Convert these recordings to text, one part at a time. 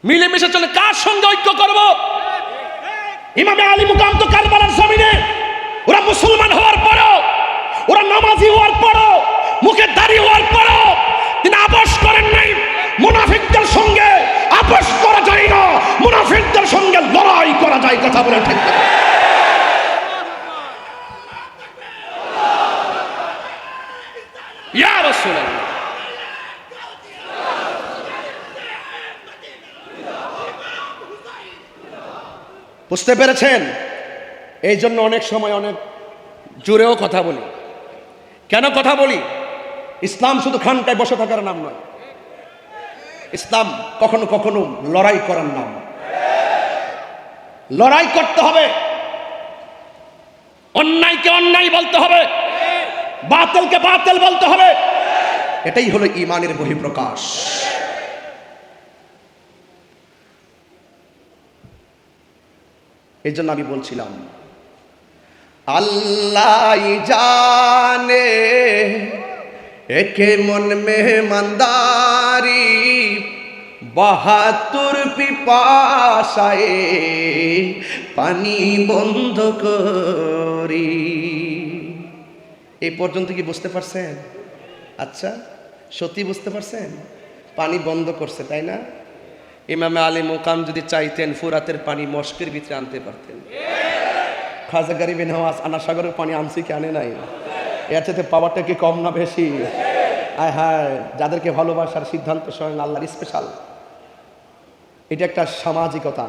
মিলেমিশে চলে কার সঙ্গে ঐক্য করব? ইমামে আলী মুকাম তো কারবালার জমিনে ওরা মুসলমান হওয়ার পরও, ওরা নামাজি হওয়ার পরও, মুখে দাড়ি হওয়ার পরও তিনি আপোষ করেন নাই। মুনাফিকদের সঙ্গে আপোষ করা যায় না, মুনাফিকদের সঙ্গে লড়াই করা যায়। কথা বলে ঠিক না? ইয়া রাসূলুল্লাহ, বুঝতে পেরেছেন? এই জন্য অনেক সময় অনেক জোরেও কথা বলি। কেন কথা বলি? ইসলাম শুধু খানকায় বসে থাকার নাম নয়, ইসলাম কখনো কখনো লড়াই করার নাম। লড়াই করতে হবে, অন্যায়কে অন্যায় বলতে হবে, বাতিলকে বাতিল বলতে হবে। এটাই হলো ঈমানের বহিঃপ্রকাশ। এই জন্য আমি বলছিলাম, আল্লাহ জানে একে মন মেহমানদারি, ৭২ পিপাসায় পানি বন্ধ করি। এই পর্যন্ত কি বুঝতে পারছেন? আচ্ছা, সত্যি বুঝতে পারছেন? পানি বন্ধ করছে, তাই না? ইমামে আলী মুকাম যদি চাইতেন ফুরাতের পানি মস্কের ভিতরে আনতে পারতেন। খাজা গরিবে নওয়াজ আনা সাগরের পানি আনছি কি আনে নাই? এর চাইতে পাওয়ারটা কি কম না বেশি? আয় হায়, যাদেরকে ভালোবাসার সিদ্ধান্ত স্বয়ং আল্লাহর স্পেশাল। এটা একটা সামাজিকতা,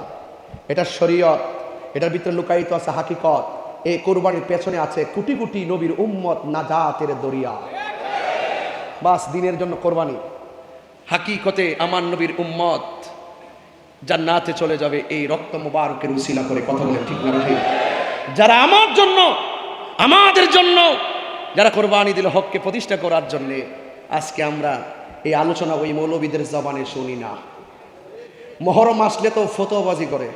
এটা শরীয়ত, এটার ভিতরে লুকায়িত আছে হাকিকত। এই কোরবানির পেছনে আছে কোটি কোটি নবীর উম্মত নাজাতের দরিয়া। বাস দিনের জন্য কোরবানি, হাকিকতে আমার নবীর উম্মত জান্নাতে চলে যাবে এই রক্ত মুবারকের উসিলা করে। কথা বলে ঠিক না ভাই? যারা আমার জন্য, আমাদের জন্য যারা কোরবানি দিল হককে প্রতিষ্ঠা করার জন্য, আজকে আমরা এই আলোচনা ওই মৌলবীদের জবানে শুনি না। মহরম আসলে তো ফতোয়াবাজি করে,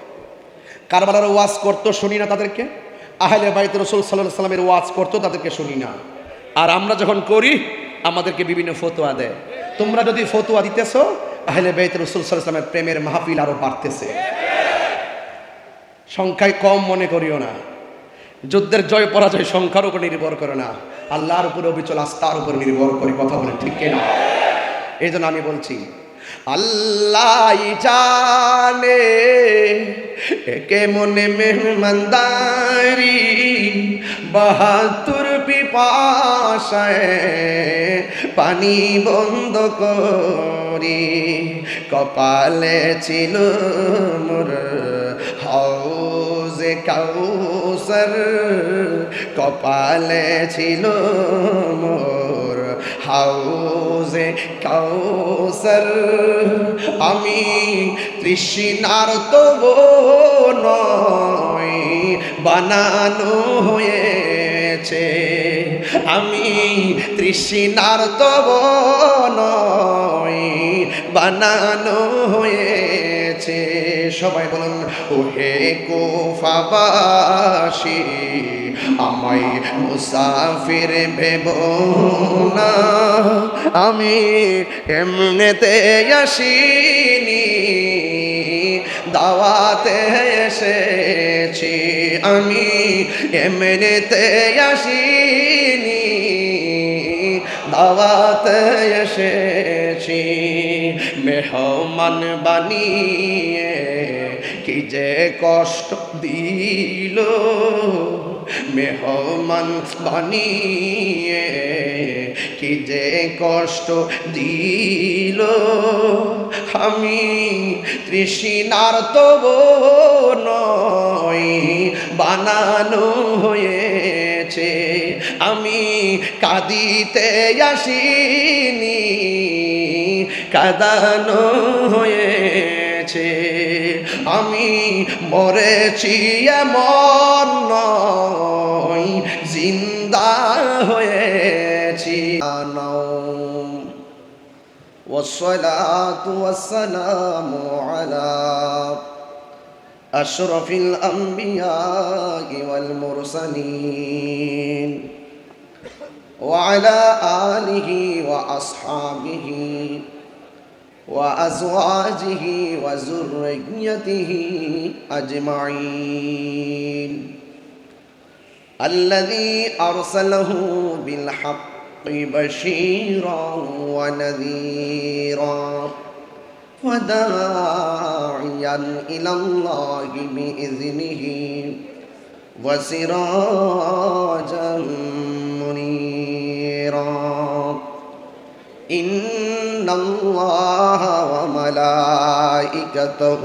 কারবালার ওয়াজ করতো শুনি না তাদেরকে, আহলে বাইত রাসূল সাল্লাল্লাহু আলাইহি সাল্লামের ওয়াজ করতো তাদেরকে শুনি না। আর আমরা যখন করি আমাদেরকে বিভিন্ন ফতোয়া দেয়। তোমরা যদি ফতোয়া দিতেছো, আহলে বাইত রাসূল সাল্লাল্লাহু আলাইহি সাল্লামের প্রেমের মাহফিল আরো বাড়তেছে। সংখ্যায় কম মনে করিও না। যুদ্ধের জয় পরাজয় সংখ্যার উপর নির্ভর করে না, আল্লাহর উপরে অবিচল আস্থার উপর নির্ভর করে। কথা বলেন ঠিক কিনা? এই জন্য আমি বলছি, আল্লাহ জানে একে মনে মেহমানদারি, ৭২ পিপাসায় পানি বন্ধ করি। কপালে ছিল মোর হাউজে কাউসার, কপালে ছিল মোর হাউজে কাউসার। আমি তৃষ্ণার তবু নয় বানানো হয়েছে, আমি তৃষ্ণার তবু নয় বানানো হয়েছে। সবাই বলুন, ওহে কুফাবাসী আমায় মুসাফির ভেবো না, আমি এমনিতে আসিনি, দাওয়াতে এসেছি। আমি এমনিতে আসিনি, দাওয়াতে এসেছি। মেহমান বানিয়ে কি যে কষ্ট দিল, মেহমান বানিয়ে কি যে কষ্ট দিল। আমি তৃষ্ণার তবু নয় বানানো হয়েছে, আমি কাঁদিতে আসিনি, কাঁদানো হয়েছে। আমি মরেছি এমন নয়, জিন্দা হয়েছি। والصلاة والسلام على أشرف الأنبياء والمرسلين وعلى آله وأصحابه وأزواجه وذريته أجمعين الذي أرسله بالحق بشيرا ونذيرا وداعيا إلى الله بإذنه وسراجا منيرا إن الله وملائكته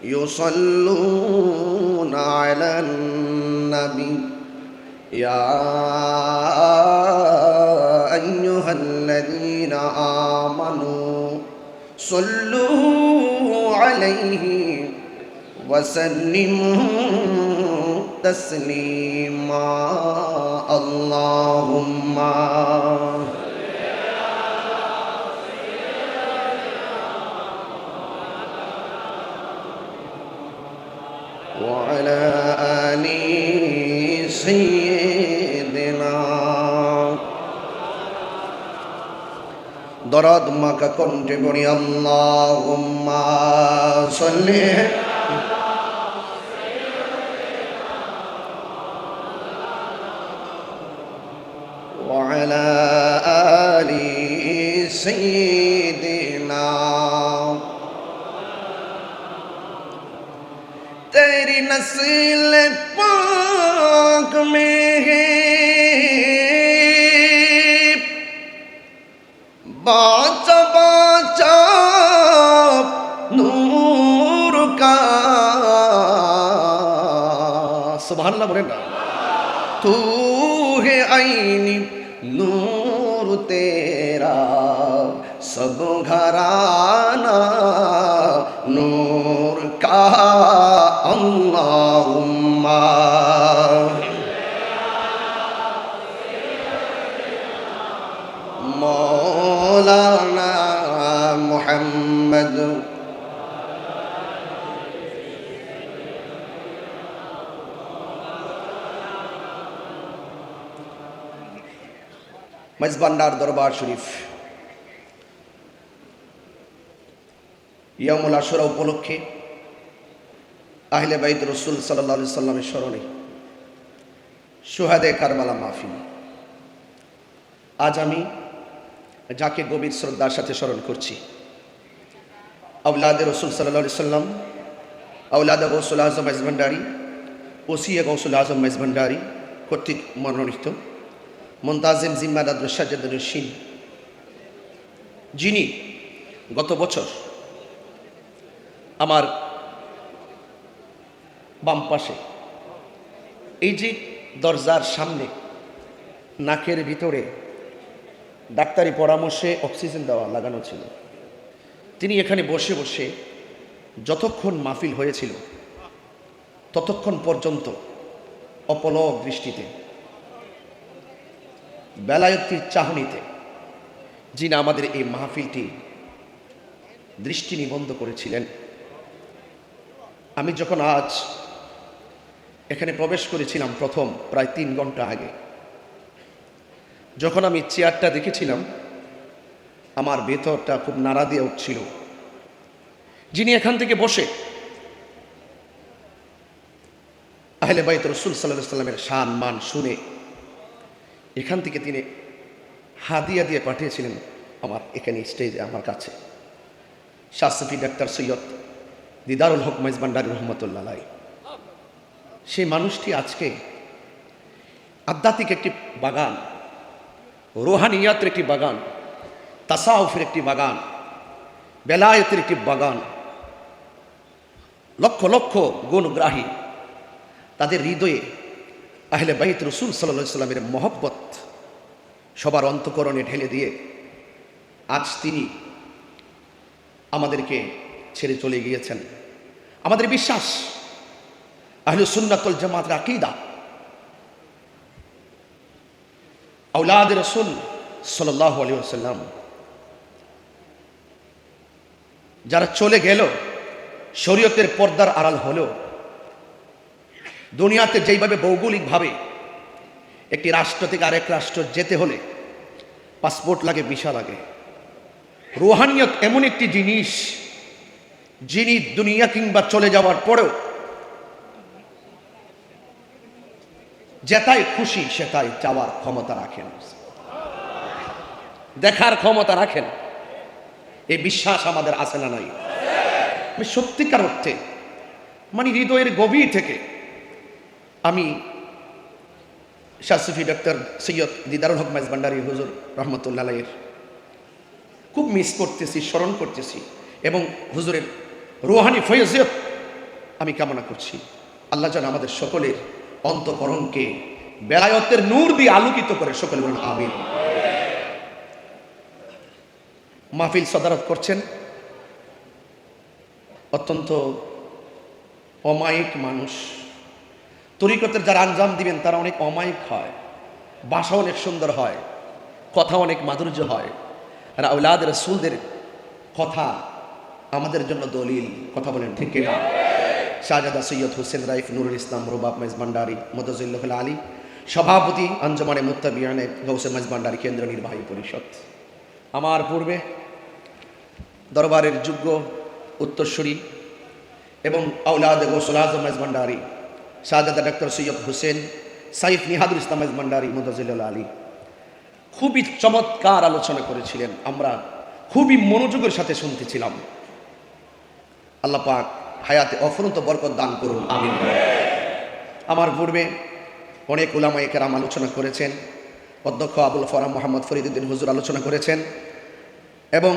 يصلون على النبي يا أيها الذين آمنوا صلوا عليه وسلموا تسليما اللهم وعلى آل سيدنا দরদ মাকা কণ্ঠে পড়ি আল্লাহুম্মা সাল্লি وعلى آل سيدنا तेरी नस्ल पाक में है बाचा बाचा नूर का सुभान अल्लाह बोले ना तू है आईनी नूर तेरा सब घराना नूर का अल्लाहुम्मा मौलाना मुहम्मद मेजबानदार दरबार शरीफ ইয়ামুল আশুরা উপলক্ষে আহলে বাইত রাসূল সাল্লাল্লাহু আলাইহি সাল্লামের স্মরণে শুহাদায়ে কারবালা মাহফিল। আজ আমি যাকে গভীর শ্রদ্ধার সাথে স্মরণ করছি, আওলাদে রাসূল সাল্লাল্লাহু আলাইহি সাল্লাম, আওলাদে গৌসুল আজম মেজবান্ডারি, ওসিয়ে গৌসুল আজম মেজবান্ডারি কর্তৃক মনোনীত মুনতাজিম জিম্মাদার সাজ্জাদুর রশিদ, যিনি গত বছর আমার বাম পাশে এই যে দরজার সামনে নাকের ভিতরে ডাক্তারি পরামর্শে অক্সিজেন দেওয়া লাগানো ছিল, তিনি এখানে বসে বসে যতক্ষণ মাহফিল হয়েছিল ততক্ষণ পর্যন্ত অপলক দৃষ্টিতে বেলায়েতির চাহনিতে যিনি আমাদের এই মাহফিলটি দৃষ্টি নিবদ্ধ করেছিলেন। আমি যখন আজ এখানে প্রবেশ করেছিলাম প্রথম প্রায় 3 ঘন্টা আগে, যখন আমি চেয়ারটা দেখেছিলাম আমার ভেতরটা খুব নাড়া দিয়ে উঠছিল। যিনি এখান থেকে বসে আহলে বাইত রাসূল সাল্লাল্লাহু আলাইহি সাল্লামের শান মান শুনে এখান থেকে তিনি হাদিয়া দিয়ে পাঠিয়েছিলেন আমার এখানে স্টেজে আমার কাছে, শাসফি ডাক্তার সৈয়দ দিদারুল হক মেজবান্ডারি রহমতুল্লাহ আলাইহি। সেই মানুষটি আজকে আধ্যাত্মিক একটি বাগান, রুহানিয়াতের একটি বাগান, তাসাউফের একটি বাগান, বেলায়েতের একটি বাগান, লক্ষ লক্ষ গুণগ্রাহী তাদের হৃদয়ে আহলে বাইত রাসূল সাল্লাল্লাহু আলাইহি সাল্লামের মহব্বত সবার অন্তঃকরণে ঢেলে দিয়ে আজ তিনি আমাদেরকে ছেড়ে চলে গিয়েছেন। আমাদের বিশ্বাস আহলুস সুন্নাত ওয়াল জামাতের আকীদা আওলাদ রাসূল সাল্লাল্লাহু আলাইহি ওয়াসাল্লাম যারা চলে গেল, শরীয়তের পর্দার আড়াল হলো, দুনিয়াতে যেইভাবে ভৌগোলিকভাবে একটি রাষ্ট্র থেকে আরেক রাষ্ট্র যেতে হলে পাসপোর্ট লাগে, ভিসা লাগে, রুহানিয়ত এমন একটি জিনিস যিনি দুনিয়া কিংবা চলে যাওয়ার পরেও যেটাই খুশি সেটাই চাওয়ার ক্ষমতা রাখেন, দেখার ক্ষমতা রাখেন। এই বিশ্বাস আমাদের আছে না নাই? আমি সত্যিকার অর্থে মানে হৃদয়ের গভীর থেকে আমি শাহ সুফি ডক্টর সৈয়দ দিদারুল হক মাইজভান্ডারী হুজুর রহমতুল্লাহ আলাইহির খুব মিস করতেছি, স্মরণ করতেছি এবং হুজুরের রুহানি ফয়জিয়ত আমি কামনা করছি। আল্লাহ যেন আমাদের সকলের অন্তঃকরণকে বেলায়েতের নূর দিয়ে আলোকিত করে, সকলে বলুন আমিন। মাহফিল সদারত করছেন অত্যন্ত অমায়িক মানুষ। তরিকতের যারা আঞ্জাম দিবেন তারা অনেক অমায়িক হয়, ভাষা অনেক সুন্দর হয়, কথা অনেক মাধুর্য হয়। আর আওলাদ রাসূলদের কথা আমাদের জন্য দলিল, কথা বলেন ঠিক কিনা? শাহজাদা সৈয়দ হোসেন রাইফ নুরুল ইসলাম রুবাব মাইজভান্ডারী মুতাজিল্লাহ আলী, সভাপতি আঞ্জমানে মুত্তাবিয়ানে গৌসে মাইজভান্ডারী কেন্দ্র নির্বাহী পরিষদ। আমার পূর্বে দরবারের যোগ্য উত্তরসূরি এবং আওলাদ গৌসুল আজম মাইজভান্ডারী শাহজাদা ডক্টর সৈয়দ হোসেন সাইফ নিহাদুল ইসলাম মাইজভান্ডারী মুতাজিল্লাহ আলী খুবই চমৎকার আলোচনা করেছিলেন। আমরা খুবই মনোযোগের সাথে শুনতেছিলাম। আল্লাহ পাক হায়াতে অফুরন্ত বরকত দান করুন, আমিন। আমার পূর্বে অনেক উলামায়ে কেরাম আলোচনা করেছেন। অধ্যক্ষ আবুল ফরাম মোহাম্মদ ফরিদউদ্দিন হুজুর আলোচনা করেছেন এবং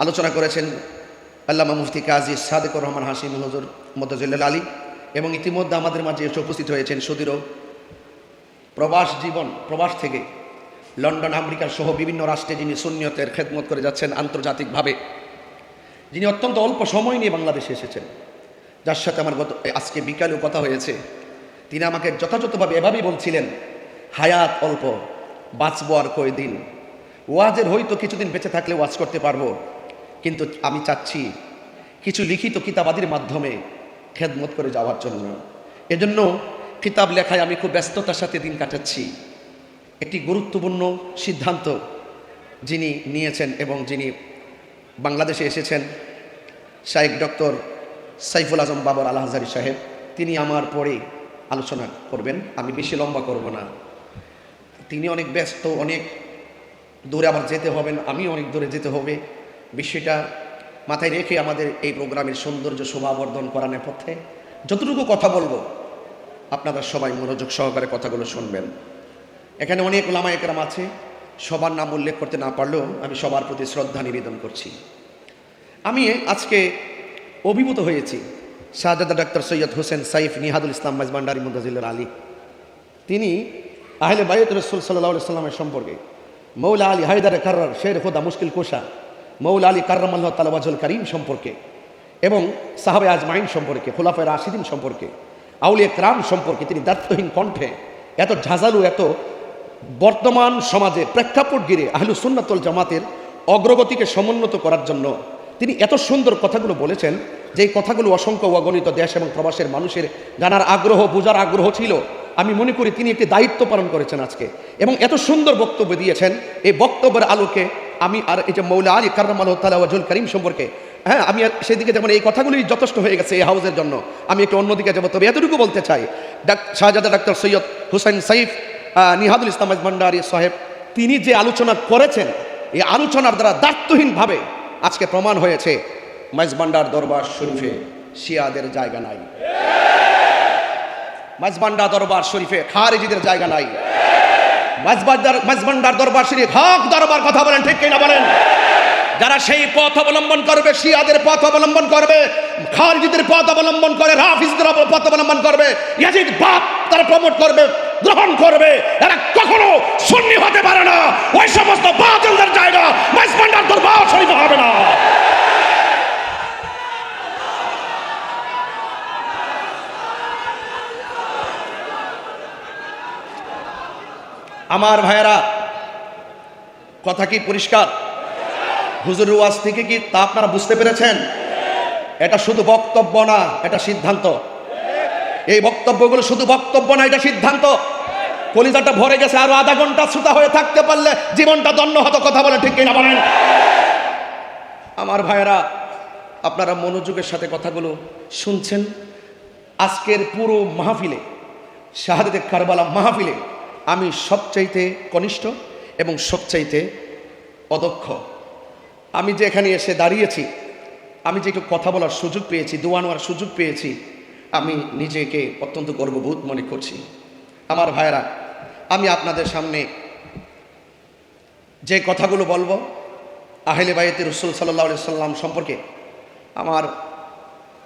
আলোচনা করেছেন আল্লামা মুফতি কাজী সাদেকুর রহমান হাশিমি হুজুর মুতাজিল্লাহ আলী এবং ইতিমধ্যে আমাদের মাঝে এসে উপস্থিত হয়েছেন সুদীর্ঘ প্রবাস থেকে লন্ডন, আমেরিকা সহ বিভিন্ন রাষ্ট্রে যিনি সুন্নিয়তের খেদমত করে যাচ্ছেন আন্তর্জাতিকভাবে, যিনি অত্যন্ত অল্প সময় নিয়ে বাংলাদেশে এসেছেন, যার সাথে আমার আজকে বিকালেও কথা হয়েছে। তিনি আমাকে যথাযথভাবে এভাবেই বলছিলেন, হায়াত অল্প, বাঁচবো আর কয়দিন, ওয়াজের হয়তো কিছুদিন বেঁচে থাকলে ওয়াজ করতে পারবো, কিন্তু আমি চাচ্ছি কিছু লিখিত কিতাবাদির মাধ্যমে খেদমত করে যাওয়ার জন্য। এজন্য কিতাব লেখায় আমি খুব ব্যস্ততার সাথে দিন কাটাচ্ছি। একটি গুরুত্বপূর্ণ সিদ্ধান্ত যিনি নিয়েছেন এবং যিনি বাংলাদেশে এসেছেন, শাইখ ডক্টর সাইফুল আজম বাবর আল হাজারি সাহেব, তিনি আমার পরে আলোচনা করবেন। আমি বেশি লম্বা করব না। তিনি অনেক ব্যস্ত, অনেক দূরে আবার যেতে হবেন, আমি অনেক দূরে যেতে হবে। বিষয়টা মাথায় রেখে আমাদের এই প্রোগ্রামের সৌন্দর্য শোভাবর্ধন করার নেপথ্যে যতটুকু কথা বলবো আপনারা সবাই মনোযোগ সহকারে কথাগুলো শুনবেন। এখানে অনেক উলামায়ে কেরাম আছে, সবার নাম উল্লেখ করতে না পারলেও আমি সবার প্রতি শ্রদ্ধা নিবেদন করছি। আমি আজকে অভিভূত হয়েছি শাহজাদা ডক্টর সৈয়দ হোসেন সাইফ নিহাদুল ইসলাম মাইজভান্ডারী মুতাজিল্লাহ আলী। তিনি আহলে বাইত রাসূল সাল্লাল্লাহু আলাইহি সাল্লামের সম্পর্কে, মৌলা আলী হায়দারে কাররার শের খোদা মুশকিল কোশা মৌলা আলী কাররামাল্লাহু তাআলা ওয়াজহুল কারীম সম্পর্কে এবং সাহাবে আজমাইন সম্পর্কে, খুলাফায়ে রাশিদিন সম্পর্কে, আউলিয়া কেরাম সম্পর্কে তিনি দায়িত্বহীন কণ্ঠে এত ঝাঁঝালু, এত বর্তমান সমাজে প্রেক্ষাপট ঘিরে আহলুস সুন্নাত ওয়াল জামাতের অগ্রগতিকে সমুন্নত করার জন্য তিনি এত সুন্দর কথাগুলো বলেছেন যে এই কথাগুলো অসংখ্য অগণিত দেশ এবং প্রবাসের মানুষের জানার আগ্রহ, বোঝার আগ্রহ ছিল। আমি মনে করি তিনি একটি দায়িত্ব পালন করেছেন আজকে এবং এত সুন্দর বক্তব্য দিয়েছেন। এই বক্তব্যের আলোকে আমি আর এই যে মৌলা আলী কাররামাল্লাহু তাআলা ওয়াজহুল কারীম সম্পর্কে, হ্যাঁ, আমি আর সেদিকে যেমন এই কথাগুলি যথেষ্ট হয়ে গেছে এই হাউজের জন্য, আমি একটু অন্যদিকে যাবো। তবে এতটুকু বলতে চাই, শাহজাদা ডাক্তার সৈয়দ হুসাইন সাইফ নিহাদুল ইসলাম মাইজভান্ডারী সাহেব তিনি যে আলোচনা করেছেন, এই আলোচনার দ্বারা দায়িত্বহীনভাবে আজকে প্রমাণ হয়েছে মাইজভান্ডার দরবার শরীফে শিয়াদের জায়গা নাই, মাইজভান্ডার দরবার শরীফে খারিজিদের জায়গা নাই, মাইজভান্ডার দরবার শরীফ হক দরবার, কথা বলেন ঠিক কিনা বলেন? যারা সেই পথ অবলম্বন করবে, শিয়াদের পথ অবলম্বন করবে, খারিজিদের পথ অবলম্বন করে, রাফিজদের পথ অবলম্বন করবে, ইয়াজিদ বাপ তারা প্রমোট করবে, গ্রহণ করবে, এরা কখনো সুন্নি হতে পারে না। ওই সমস্ত বাতিলদের জায়গা মাইজভান্ডার দরবার শরীফ হবে না। আমার ভাইয়েরা, কথা কি পরিষ্কার? হুজুরের ওয়াজ থেকে কি তা আপনারা বুঝতে পেরেছেন? এটা শুধু বক্তব্য না, এটা সিদ্ধান্ত। এই বক্তব্যগুলো শুধু বক্তব্য না, এটা সিদ্ধান্ত। কলিজাটা ভরে গেছে, আরো আধা ঘন্টা শ্রোতা হয়ে থাকতে পারলে জীবনটা ধন্য হতো, কথা বলে ঠিক কিনা বলেন? আমার ভাইয়েরা, আপনারা মনোযোগের সাথে কথাগুলো শুনছেন। আজকের পুরো মাহফিলে, শাহাদাতে কারবালা মাহফিলে আমি সবচাইতে কনিষ্ঠ এবং সবচাইতে অদক্ষ। আমি যে এখানে এসে দাঁড়িয়েছি, আমি যে একটু কথা বলার সুযোগ পেয়েছি, দোয়া নেওয়ার সুযোগ পেয়েছি, আমি নিজেকে অত্যন্ত গর্ববোধ মনে করছি। আমার ভাইয়েরা, আমি আপনাদের সামনে যে কথাগুলো বলবো আহলে বাইতে রাসূল সাল্লাল্লাহু আলাইহি সাল্লাম সম্পর্কে আমার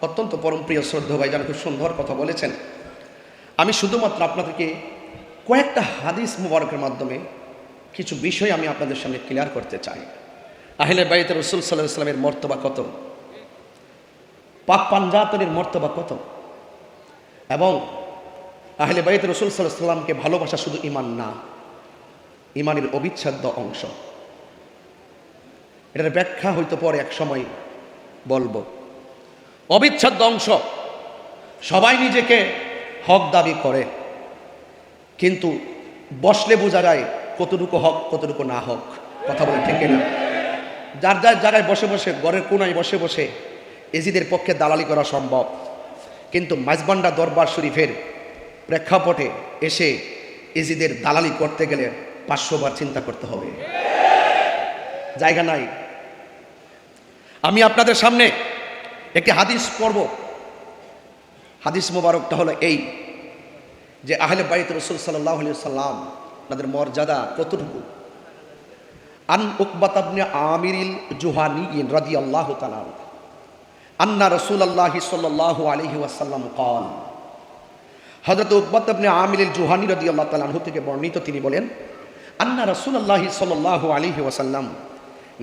অত্যন্ত পরমপ্রিয় শ্রদ্ধেয় ভাইজান খুব সুন্দর কথা বলেছেন। আমি শুধুমাত্র আপনাদেরকে কয়েকটা হাদিস মুবারকের মাধ্যমে কিছু বিষয় আমি আপনাদের সামনে ক্লিয়ার করতে চাই। আহলে বাইতে রাসূল সাল্লাল্লাহু আলাইহি সাল্লামের মর্তবা কত, পাক পাঞ্জাতনের মর্তবা কত, এবং আহলে বাইতে রাসূল সাল্লাল্লাহু আলাইহি সাল্লামকে ভালোবাসা শুধু ঈমান না, ঈমানের অবিচ্ছেদ্য অংশ। এটার ব্যাখ্যা হয়তো পরে এক সময় বলবো। অবিচ্ছেদ্য অংশ। সবাই নিজেকে হক দাবি করে, কিন্তু বসলে বোঝা যায় কতটুকু হক কতটুকু না হক। কথা বলে ঠিক না? যার যার জায়গায় বসে বসে, ঘরের কোনায় বসে বসে এজিদের পক্ষে দালালি করা সম্ভব, কিন্তু মাইজবান্ডা দরবার শরীফের প্রেক্ষাপটে এসে এজিদের দালালি করতে গেলে 500 বার চিন্তা করতে হবে, জায়গা নাই। আমি আপনাদের সামনে একটি হাদিস পড়ব। হাদিস মোবারকটা হলো এই যে আহলে বাইত রাসূল সাল্লাল্লাহু আলাইহি সাল্লাম তাদের মর্যাদা কতটুকু। আন উকবাত ইবনে আমিরিল জুহানী রাদিয়াল্লাহু তাআলা আন্না রাসূলুল্লাহ সাল্লাল্লাহু আলাইহি ওয়াসাল্লাম قال, হযরত উকবাত ইবনে আমিরিল জুহানী রাদিয়াল্লাহু তাআলা আনহু থেকে বর্ণিত, তিনি বলেন আন্না রাসূলুল্লাহ সাল্লাল্লাহু আলাইহি ওয়াসাল্লাম,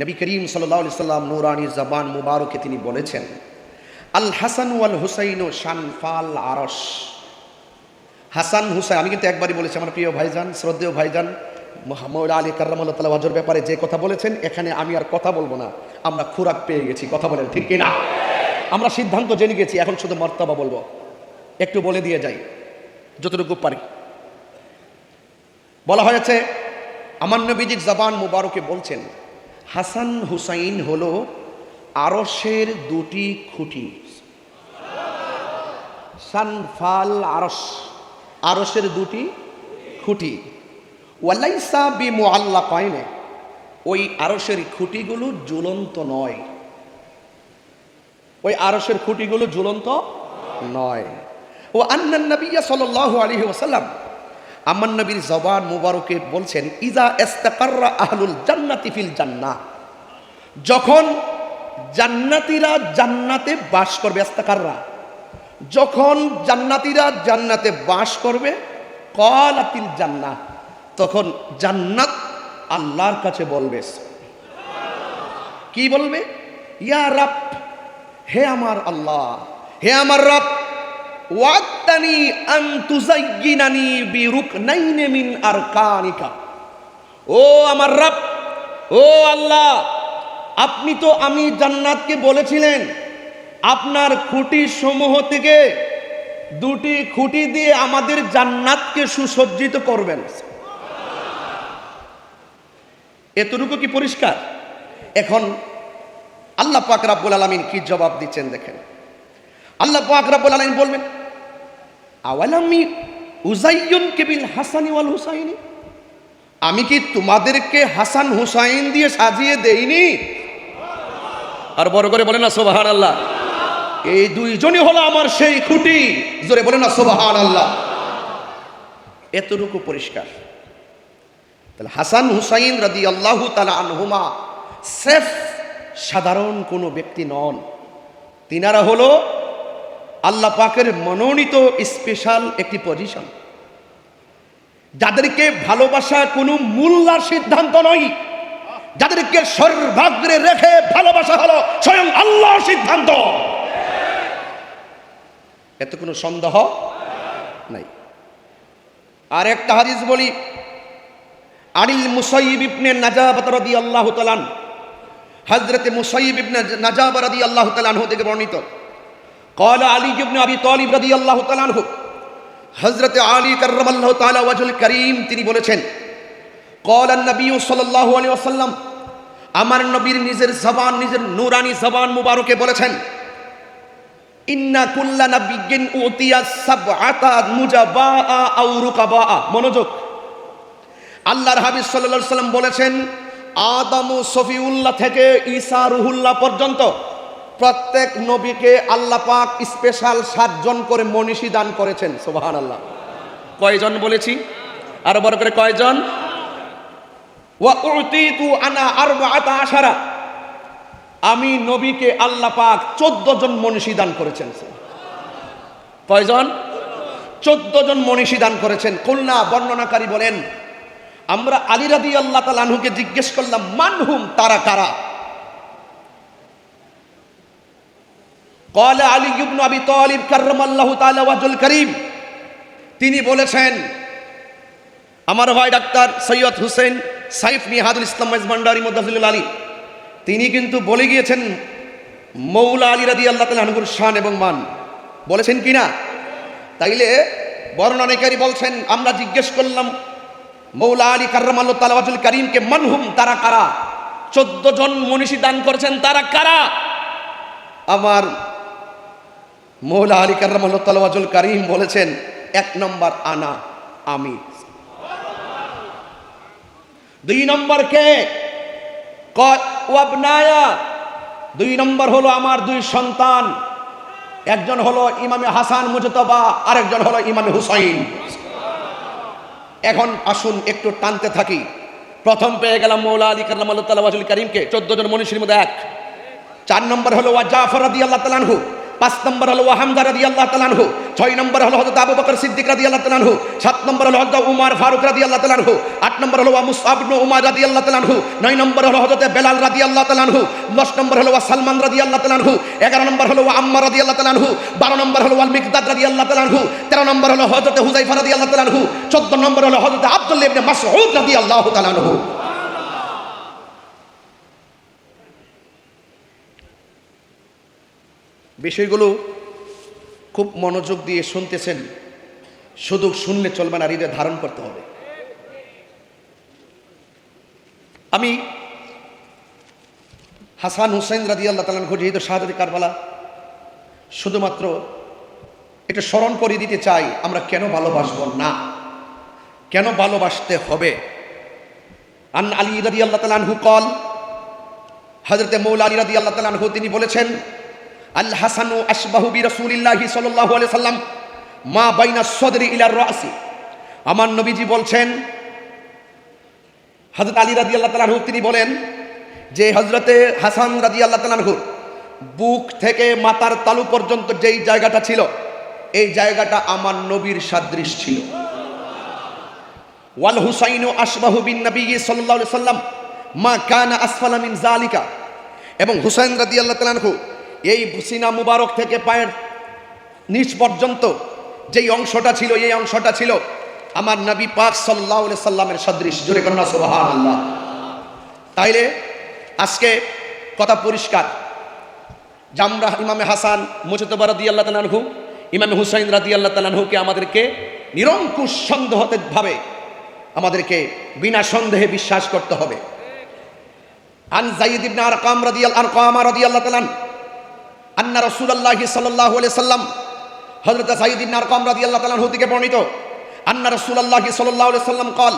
নবী করিম সাল্লাল্লাহু আলাইহি সাল্লাম নূরানি জবান মুবারকে তিনি বলেছেন, আল হাসান ওয়াল হুসাইন শানফাল আরশ। হাসান হুসাইন, আমি কিন্তু একবারই বলেছি, আমার প্রিয় ভাইজান, শ্রদ্ধেয় ভাইজান মুহাম্মদ আলী কাররামাল্লাহু তাআলা ওয়াজহর ব্যাপারে যে কথা বলেছেন, এখানে আমি আর কথা বলবো না। আমরা খোরাক পেয়ে গেছি, কথা বলেন ঠিক কিনা? আমরা সিদ্ধান্ত জেনে গেছি, এখন শুধু মর্তবা বলবো। একটু বলে দিয়ে যাই যতটুকু পারি। বলা হয়েছে, আমার নবীজির জবান মুবারকে বলছেন, হাসান হুসাইন হলো আরশের দুটি খুঁটি। শানফাল আরশ, আরশের দুটি খুঁটি। ওয়ালাইসা বিমুআল্লাকাইন, ওই আরশের খুঁটিগুলো ঝুলন্ত নয়, ওই আরশের খুঁটিগুলো ঝুলন্ত নয়। ও আন্নান নবী সাল্লাল্লাহু আলাইহি ওয়াসাল্লাম, আমার নবীর জবান মুবারকে বলছেন, ইজা ইস্তাকাররা আহলুল জান্নাতি ফিল জান্নাহ, যখন জান্নাতীরা জান্নাতে বাস করবে, ইস্তাকাররা, যখন জান্নাতীরা জান্নাতে বাস করবে, ক্বালাতিল জান্নাহ, তখন জান্নাত আল্লাহর কাছে বলবে, কি বলবে? ইয়া রাব, হে আমার আল্লাহ, হে আমার রব, ওয়াদানি আন তুযায়্যিনানি বিরুকনাইন মিন আরকানিকা, ও আমার রব, ও আল্লাহ, আপনি তো আমি জান্নাতকে বলেছিলেন আপনার খুঁটি সমূহ থেকে দুটি খুঁটি দিয়ে আমাদের জান্নাতকে সুসজ্জিত করবেন। এতটুকু কি পরিষ্কার? এখন আল্লাহ পাক রব্বুল আলামিন কি জবাব দিচ্ছেন দেখেন। আল্লাহ পাক রব্বুল আলামিন বলবেন, আওয়ালামি উযায়্যিনকা বিল হাসানি ওয়াল হুসাইনি, আমি কি তোমাদেরকে হাসান হুসাইন দিয়ে সাজিয়ে দেইনি? আর বড় করে বলেন না সুবহানাল্লাহ। এই দুইজনই হলো আমার সেই খুঁটি, জোরে বলেন না সুবহানাল্লাহ। এতটুকু পরিষ্কার। তাহলে হাসান হুসাইন রাদিয়াল্লাহু তাআলা আনহুমা সেফ সাধারণ কোনো ব্যক্তি নন, তিনারা হলো আল্লাহ পাকের মনোনীত স্পেশাল একটি পজিশন, যাদেরকে ভালোবাসা কোনো মূল্যার সিদ্ধান্ত নয়, যাদেরকে সর্বাগ্রে রেখে ভালোবাসা হলো স্বয়ং আল্লাহর সিদ্ধান্ত, এত কোনো সন্দেহ নাই। আর একটা হাদিস বলি, আনিল মুসাইয়িব ইবনে নাজাবাত রাদিয়াল্লাহু তাআলা, হযরত মুসাইয়িব ইবনে নাজাবা রাদিয়াল্লাহু তাআলা আনহু থেকে বর্ণিত, قال علي بن ابي طالب رضي الله تعالى عنه, হযরত আলী কাররামাল্লাহু তাআলা ওয়াজহুল কারীম তিনি বলেছেন, قال النبي صلى الله عليه وسلم, আমার নবীর নিজের জবান, নিজের নূরানি জবান মুবারকে বলেছেন, ইন্না কুল্লা নাবিয়্যিন উতিয়া সাবআতা মুজাবাআ আও রুকাবাআ। মনোযোগ, আল্লাহর হাবিব সাল্লাল্লাহু আলাইহি সাল্লাম বলেছেন, আদম ও সফিউল্লাহ থেকে ঈসা রুহুল্লাহ পর্যন্ত প্রত্যেক নবীকে আল্লাহ পাক স্পেশাল 7 জন করে মনীষী দান করেছেন। সুবহানাল্লাহ। কয়জন বলেছি? আরো বড় করে কয়জন? ওয়া উতিতু আনা আরবাআতা আশারা। আমি নবীকে আল্লাহ পাক 14 জন মনীষী দান করেছেন। কয়জন? 14 জন মনীষী দান করেছেন। কুলনা, বর্ণনাকারী বলেন, আমরা আলী রাদিয়াল্লাহু তাআলা আনহুকে জিজ্ঞেস করলাম, মানহুম, তারা কারা? ক্বালা আলী ইবনে আবি তালিব কাররামাল্লাহু তাআলা ওয়াজহুল কারীম। তিনি বলেছেন, আমার ভাই ডাক্তার সৈয়দ হুসেন সাইফ নিহাদুল ইসলাম মাইজভান্ডারী মুদাফিলুল আলী, তিনি কিন্তু বলে গিয়েছেন মৌলা আলী রাদিয়াল্লাহু তাআলা আনহুর শান এবং মান। বলেছেন কিনা? তাইলে বর্ণনাকারী বলছেন, আমরা জিজ্ঞেস করলাম মৌলা আলী কাররামাল্লাহু তাআলা ওয়াজহুল কারীমকে, মানহুম, তারা কারা? 14 জন মনীষী দান করেছেন, তারা কারা? আমার মৌলা আলী কাররামাল্লাহু তাআলা ওয়াজহুল কারীম বলেছেন, 1 নম্বর আনা, আমি। 2 নম্বর কে? ওয়াবনায়া। 2 নম্বর হলো আমার 2 সন্তান, একজন হলো ইমামে হাসান মুজতবা, আরেকজন হলো ইমামে হুসাইন। এখন আসুন একটু টানতে থাকি। প্রথম পেয়ে গেলাম মৌলা আলী কাররামাল্লাহু তাআলা ওয়াজহুল কারীমকে, 14 জন মনীষীর মধ্যে এক। 4 নম্বর হলো ওয়া জাফর রাদিয়াল্লাহু তাআলা আনহু। 5 নম্বর হলো ওয়া হামজা রাদিয়াল্লাহু তাআলা আনহু। 6 নম্বর হলো হযরত আবু বকর সিদ্দিক রাদিয়াল্লাহু তাআলা আনহু। 7 নম্বর হলো হযরত উমর ফারুক রাদিয়াল্লাহু তাআলা আনহু। 8 নম্বর হলো ওয়া মুসআব ইবনে উমার রাদিয়াল্লাহু তাআলা আনহু। 9 নম্বর হলো হযরত বেলাল রাদিয়াল্লাহু তাআলা আনহু। 10 নম্বর হলো ওয়া সালমান রাদিয়াল্লাহু তাআলা আনহু। 11 নম্বর হলো ওয়া আম্মার রাদিয়াল্লাহু তাআলা আনহু। 12 নম্বর হলো ওয়াল মিকদাদ রাদিয়াল্লাহু তাআলা আনহু। 13 নম্বর হলো হযরত হুযায়ফা রাদিয়াল্লাহু তাআলা আনহু। 14 নম্বর হলো হযরত আব্দুল্লাহ ইবনে মাসউদ রাদিয়াল্লাহু তাআলা আনহু। বিষয়গুলো খুব মনোযোগ দিয়ে শুনতেছেন, শুধু শুনলে চলবে না, হৃদয়ে ধারণ করতে হবে। আমি হাসান হুসাইন রাদিয়াল্লাহু তাআলা আনহু যেহেতু শাহাদাতে কারবালা, শুধুমাত্র এটা স্মরণ করে দিতে চাই, আমরা কেন ভালোবাসবো না, কেন ভালোবাসতে হবে। আন আলী রাদিয়াল্লাহু তাআলা আনহু কল, হযরতে মৌলা আলী রাদিয়াল্লাহু তাআলা আনহু তিনি বলেছেন, আল হাসানু আশবাহু বিরাসূলিল্লাহি সাল্লাল্লাহু আলাইহি সাল্লাম মা বাইনা সদরি ইলা রাসি। আমার নবীজি বলছেন, হযরত আলী রাদিয়াল্লাহু তাআলা আনহু তিনি বলেন যে হযরতে হাসান রাদিয়াল্লাহু তাআলা আনহু বুক থেকে মাথার তালু পর্যন্ত যেই জায়গাটা ছিল, এই জায়গাটা আমার নবীর সাদৃশ ছিল। ওয়াল হুসাইনু আশবাহু বিন নবী সাল্লাল্লাহু আলাইহি সাল্লাম মা কানা আসফালা মিন যালিকা। এবং হুসাইন রাদিয়াল্লাহু তাআলা আনহু এই সিনা মুবারক থেকে পায়ের নিচ পর্যন্ত যেই অংশটা ছিল, এই অংশটা ছিল আমার নবী পাক সাল্লাল্লাহু আলাইহি সাল্লামের সদৃশ। জোরে করুন সুবহানাল্লাহ। তাইলে আজকে কথা পরিষ্কার, জামরা ইমামে হাসান মুজতবা রাদিয়াল্লাহু তাআলা আনহু, ইমামে হুসাইন রাদিয়াল্লাহু তাআলা আনহুকে আমাদেরকে নিরঙ্কুশ সন্দেহভাবে আমাদেরকে বিনা সন্দেহে বিশ্বাস করতে হবে। আন যায়েদ ইবনে আরকাম রাদিয়াল্লাহু তাআলা আন্না রাসূলুল্লাহি সাল্লাল্লাহু আলাইহি সাল্লাম, হযরত যায়েদ ইবনে আরকাম রাদিয়াল্লাহু তাআলা আনহু থেকে বর্ণিত, আন্না রাসূলুল্লাহি সাল্লাল্লাহু আলাইহি সাল্লাম কল,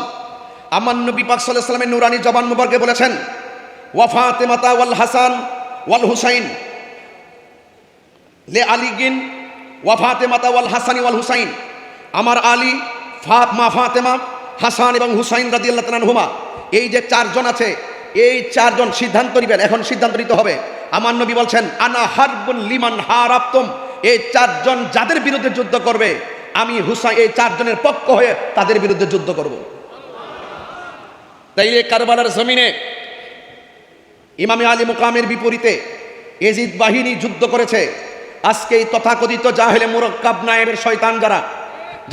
আমার নবী পাক সাল্লাল্লাহু আলাইহি সাল্লামের নূরানি জবান মুবারকে বলেছেন, ওয়া ফাতিমাতা ওয়াল হাসান ওয়াল হুসাইন লে আলিগিন ওয়া ফাতিমাতা ওয়াল হাসানি ওয়াল হুসাইন। আমার আলী, মা ফাতেমা, হাসান এবং হুসাইন রাদিয়াল্লাহু তাআলা আনহুমা, এই যে 4 জন আছে, এই 4 জন সিদ্ধান্ত নেবেন, এখন সিদ্ধান্ত নিতে হবে। আমার নবী বলছেন, আনা হারবুন লিমান হারাবতুম, এই 4 জন যাদের বিরুদ্ধে যুদ্ধ করবে, আমি হুসাইন এই 4 জনের পক্ষ হয়ে তাদের বিরুদ্ধে যুদ্ধ করব। তাই এই কারবালার জমিনে ইমামে আলী মুকামের বিপরীতে ইয়াজিদ বাহিনী যুদ্ধ করেছে। আজকে এই তথাকথিত জাহেলে মুরাক্কাব নায়েবের শয়তান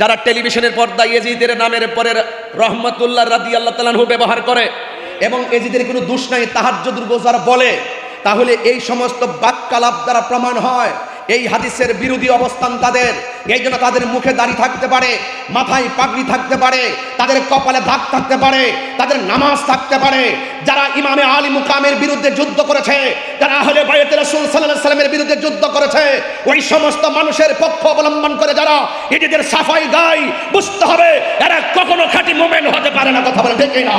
যারা টেলিভিশনের পর্দায় ইয়াজিদের নামের পরে রহমাতুল্লাহ রাদিয়াল্লাহু তাআলা আনহু ব্যবহার করে এবং ইয়াজিদের কোনো দোষ নাই, তাহাজ্জুদ রোজা বলে, তাহলে এই সমস্ত বাক্যালাপ দ্বারা প্রমাণ হয় এই হাদিসের বিরোধী অবস্থান তাদের। এই জন্য তাদের মুখে দাড়ি থাকতে পারে, মাথায় পাগড়ি থাকতে পারে, তাদের কপালে দাগ থাকতে পারে, তাদের নামাজ থাকতে পারে। যারা ইমামে আলী মুকামের বিরুদ্ধে যুদ্ধ করেছে, যারা আহলে বাইতে রাসূল সাল্লাল্লাহু আলাইহি ওয়াসাল্লামের বিরুদ্ধে যুদ্ধ করেছে, ওই সমস্ত মানুষের পক্ষ অবলম্বন করে যারা নিজেদের সাফাই গায়, বুঝতে হবে এরা কখনো খাঁটি মুমিন হতে পারে না। কথা বলে ঠিক না?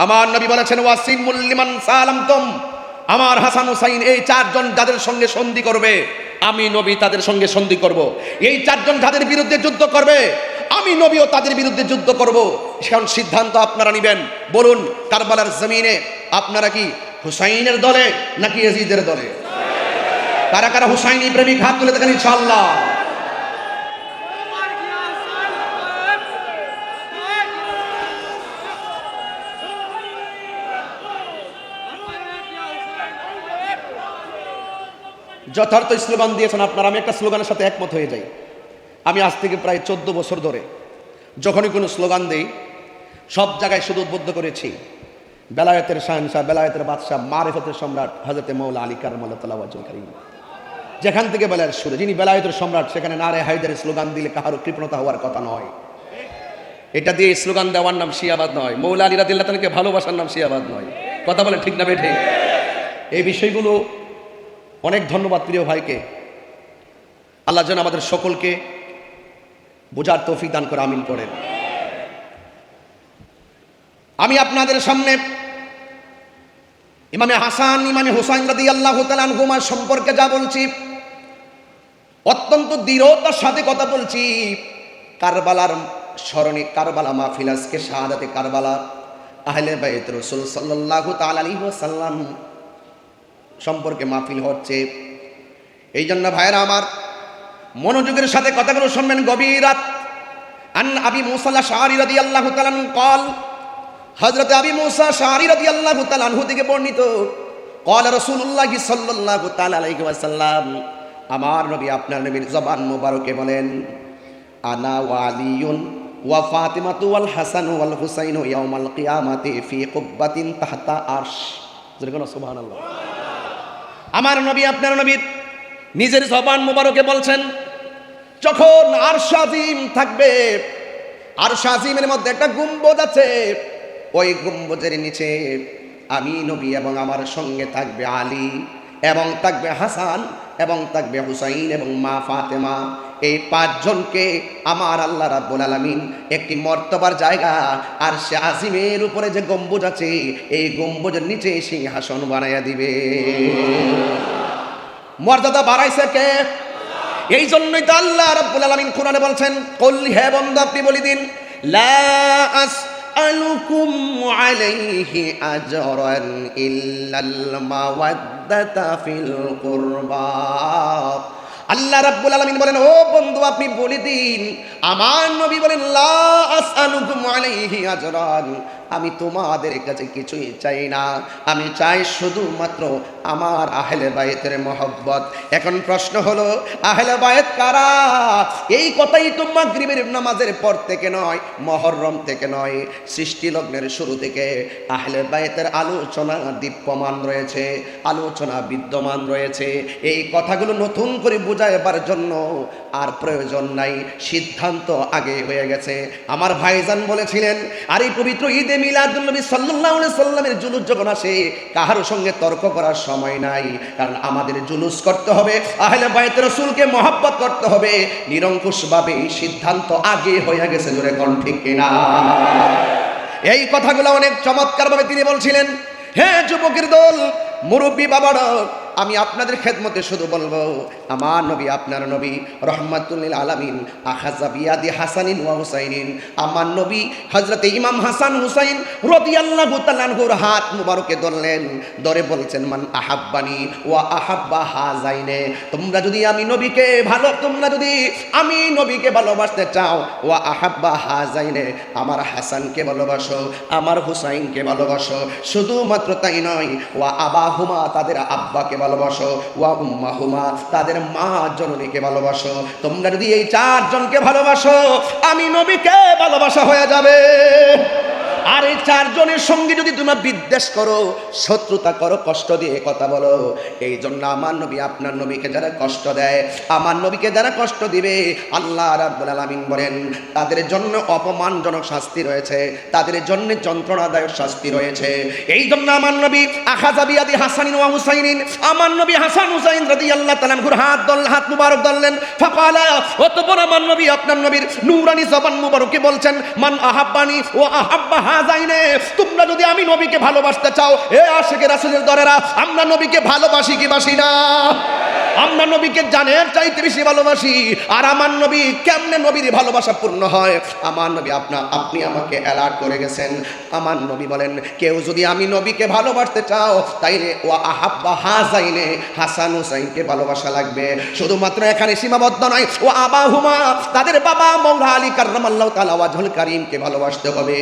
আমার নবী বলেছেন ওয়াসিমুল লিমান সালামতুম, আমার হাসান হুসাইন এই চারজন যাদের সঙ্গে সন্ধি করবে, আমি নবী তাদের সঙ্গে সন্ধি করব। এই চারজন যাদের বিরুদ্ধে যুদ্ধ করবে, আমি নবীও তাদের বিরুদ্ধে যুদ্ধ করব। সেখানে সিদ্ধান্ত আপনারা নেবেন। বলুন, কারবালার জমিনে আপনারা কি হুসাইনের দলে নাকি ইয়াজিদের দলে? কারা কারা হুসাইনি প্রেমিক হাত তুলে দেখেন ইনশাআল্লাহ। যথার্থ স্লোগান দিয়েছেন আপনারা। আমি একটা স্লোগানের সাথে একমত হয়ে যাই। আমি আজ থেকে প্রায় 14 বছর ধরে যখনই কোনো স্লোগান দেই, সব জায়গায় শুধু উদ্বুদ্ধ করেছি বেলায়েতের শাহনশাহ, বেলায়েতের বাদশাহ, মারিফতের সম্রাট হযরতে মৌলা আলী কাররামাল্লাহু ওয়াজহুল কারীম। যেখান থেকে বেলায়ের শুরু, যিনি বেলায়েতের সম্রাট, সেখানে নারে হায়দারের স্লোগান দিলে কাহারও কৃপণতা হওয়ার কথা নয়। এটা দিয়ে স্লোগান দেওয়ার নাম শিয়াবাদ নয়। মৌলা আলী রাদিয়াল্লাহু তাআলাকে ভালোবাসার নাম শিয়াবাদ নয়। কথা বলেন ঠিক না বেঠিক? এই বিষয়গুলো অনেক ধন্যবাদ প্রিয় ভাইকে। আল্লাহ যেন আমাদের সকলকে বোঝার তৌফিক দান করে, আমিন করেন। আমি আপনাদের সামনে ইমামে হাসান, ইমামে হুসাইন রাদিয়াল্লাহু তাআলা আনহুমা সম্পর্কে যা বলছি, অত্যন্ত দৃঢ়তার সাথে কথা বলছি। কারবালার স্মরণে কারবালা মাহফিল, আজকে শাহাদাতে কারবালা, আহলে বাইত রাসূল সাল্লাল্লাহু তাআলা আলাইহি ওয়াসাল্লাম সম্পর্কে মাহফিল হচ্ছে। এই জন্য ভাইরা আমার মনোযোগের সাথে কথাগুলো শুনবেন গভীর রাত। আন আবি মুসা আল-আশআরী রাদিয়াল্লাহু তাআলা আনহু قال, হযরত আবি মুসা আশআরী রাদিয়াল্লাহু তাআলা আনহু থেকে বর্ণিত, قال রাসূলুল্লাহ সাল্লাল্লাহু তাআলা আলাইহি ওয়াসাল্লাম, আমার নবী আপনার নবীর জবান মোবারকে বলেন, আনা ওয়ালিয়ুন ওয়া ফাতিমাতু ওয়াল হাসান ওয়াল হুসাইন ইয়াউমাল কিয়ামাতি ফি কুব্বাতিন তাহতা আরশ। যেরকম সুবহানাল্লাহ। আমার নবী আপনার নবীর নিজের জবান মোবারকে বলছেন, যখন আরশ আজিম থাকবে, আরশ আজিমের মধ্যে একটা গম্বুজ আছে, ওই গম্বুজের নিচে আমি নবী এবং আমার সঙ্গে থাকবে আলী, এবং থাকবে হাসান, এবং থাকবে হুসাইন, এবং মা ফাতেমা। এই পাঁচজনকে আমার আল্লাহ রাব্বুল আলামিন একটি মর্তবার জায়গা আরশে আজিমের উপরে যে গম্বুজ আছে, এই গম্বুজের নিচে সিংহাসন বানাইয়া দিবে। মর্যাদা বাড়াইছে কে? এই জন্যই তো আল্লাহ রাব্বুল আলামিন কোরআনে বলছেন, কুল, হে বান্দা আপনি বলে দিন, লা আসআলুকুম আলাইহি আজরান ইল্লাল মাওয়াদ্দাতা ফিল কুরবা। আল্লাহ রাব্বুল আলামিন বলেন, ও বন্ধু আপনি বলে দিন, আমার নবী বলেন, লা আসআলুকুম আলাইহি আজরান, আমি তোমাদের কাছে কিছুই চাই না, আমি চাই শুধুমাত্র আমার আহলে বাইতের মহব্বত। এখন প্রশ্ন হলো, আহলে বাইত কারা? এই কথাই তো মাগরিবের নামাজের পর থেকে নয়, মুহররম থেকে নয়, সৃষ্টি লগ্নের শুরু থেকে আহলে বাইতের আলোচনা দীপ্যমান রয়েছে, আলোচনা বিদ্যমান রয়েছে। এই কথাগুলো নতুন করে বুঝাইবার জন্য আর প্রয়োজন নাই, সিদ্ধান্ত আগে হয়ে গেছে। আমার ভাইজান বলেছিলেন, আর এই পবিত্র ঈদে মিলাদুন নবী সাল্লাল্লাহু আলাইহি সাল্লামের জুলুস যখন আসে, কাহার সঙ্গে তর্ক করার সময় নাই, কারণ আমাদের জুলুস করতে হবে, আহলে বাইত রাসূলকে মহব্বত করতে হবে নিরঙ্কুশভাবে। এই সিদ্ধান্ত আগে হয়ে গেছে, জোরে কোন ঠিক কিনা? এই কথাগুলো অনেক চমৎকারভাবে তিনি বলছিলেন। হ্যাঁ যুবকের দল, মুরব্বী বাবারা, আমি আপনাদের খেদমতে শুধু বলবো, আমার নবী আপনার নবী রহমাতুল লিল আলামিন আখাযা বিয়াদি হাসানিন ওয়া হুসাইনিন, আমার নবী হযরতে ইমাম হাসান হুসাইন রাদিয়াল্লাহু তাআলা আনহুর হাত মুবারকে ধরলেন, ধরে বলছেন, মান আহাব্বানি ওয়া আহাব্বা হাযাইনে, তোমরা যদি আমি নবীকে ভালোবাসতে চাও, ওয়া আহাব্বা হাযাইনে, আমার হাসানকে ভালোবাসো, আমার হুসাইনকে ভালোবাসো। শুধুমাত্র তাই নয়, ওয়া আবাহুমা, তাদের আব্বাকে ভালোবাসো, ওয়া উম্মাহুমা, তাদের মা জননীকে ভালোবাসো। তোমরা যদি এই চারজনকে ভালোবাসো, আমি নবীকে ভালোবাসা হয়ে যাবে। আর এই চারজনের সঙ্গে যদি তোমরা বিদ্বেষ করো, শত্রুতা করো, কষ্ট দিয়ে কথা বলো, এই জন্য আমার নবী আপনার নবীকে যারা কষ্ট দেয়, আমার নবীকে যারা কষ্ট দিবে, আল্লাহ রাব্বুল আলামিন বলেন তাদের জন্য অপমানজনক শাস্তি রয়েছে, তাদের জন্য যন্ত্রণাদায়ক শাস্তি রয়েছে। এই জন্য আমার নবী আখাযা বিয়াদি হাসানিন ওয়া হুসাইনিন, আমার নবী হাসান হুসাইন রাদিয়াল্লাহু তাআলা আনহুর হাত মুবারক ধরলেন। ফাকালা, অতঃপর আমার নবী আপনার নবীর নূরানি জবান মুবারকে বলছেন, মান আহাব্বানি ওয়া আহাব্বা হাযাইনে, তোমরা যদি আমি নবীকে ভালোবাসতে চাও, এ আশিকে রাসূলের দরেরা, আমরা নবীকে ভালোবাসি কি বাসি না? আমরা নবীকে জানের চাইতে বেশি ভালোবাসি। আর আমার নবী কেমনে নবীর ভালোবাসা পূর্ণ হয়? আমার নবী আপনি আমাকে অ্যালার্ট করে গেছেন। আমার নবী বলেন, কেউ যদি আমি নবীকে ভালোবাসতে চাও, তাইলে ওয়া আহাব্বা হাযাইনে, হাসান হুসাইনকে ভালোবাসা লাগবে। শুধুমাত্র এখানে সীমাবদ্ধ নয়, ও আবাহুমা, তাদের বাবা মাওলা আলী কাররামাল্লাহু তাআলা ওয়াজহুল কারীমকে ভালোবাসতে হবে।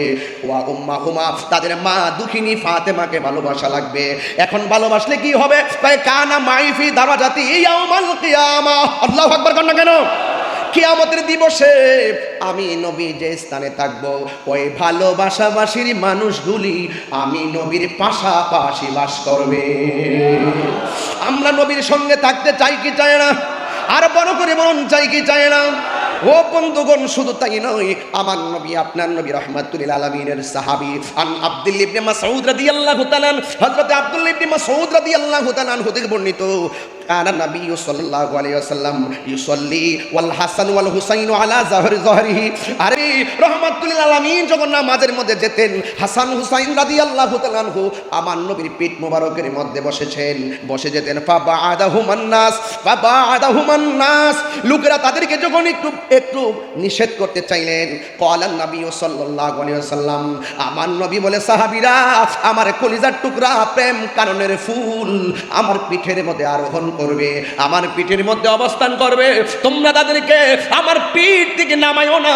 ওয়া উম্মাহুমা, তাদের মা দুখিনী ফাতেমাকে ভালোবাসা লাগবে। এখন ভালোবাসলে কি হবে? তাই কানা মাইফি দারাজাতি ইয়াউমাল কিয়ামাহ। আল্লাহু আকবার কর না কেন? কিয়ামতের দিবসে আমি নবী যে স্থানে থাকবো, ওই ভালোবাসাবাসীর মানুষগুলি আমি নবীর পাশাপাশি বাস করবে। আমরা নবীর সঙ্গে থাকতে চাই কি চাই না? আর বড় করে বলুন, চাই কি চাই না? ও বন্ধুগণ, শুধু তাই নয়, আমার নবী আপনার নবী রাহমাতুল লিল আলামিনের সাহাবী আন আব্দুল্লাহ ইবনে মাসউদ রাদিয়াল্লাহু তাআলা, হযরত আব্দুল্লাহ ইবনে মাসউদ রাদিয়াল্লাহু তাআলা আনহু থেকে বর্ণিত, কানা নবী সাল্লাল্লাহু আলাইহি ওয়াসাল্লাম ইউসাল্লি ওয়াল হাসান ওয়াল হুসাইন আলা যহরিহি। আরে রাহমাতুল লিল আলামিন যখন নামাজের মধ্যে যেতেন, হাসান হুসাইন রাদিয়াল্লাহু তাআলা আনহু আমার নবীর পিঠ মোবারকের মধ্যে বসে যেতেন। ফাবাআদাহুমান নাস, লোকেরা তাদেরকে যখন একটু নিষেধ করতে চাইলেন, ক্বালান নবী সাল্লাল্লাহু আলাইহি ওয়াসাল্লাম, আমার নবী বলে, সাহাবীরা, আমার কলিজার টুকরা প্রেম কাননের ফুল আমার পিঠের মধ্যে আরোহণ করবে, আমার পিঠের মধ্যে অবস্থান করবে, তোমরা তাদেরকে আমার পিঠ থেকে নামায়ও না,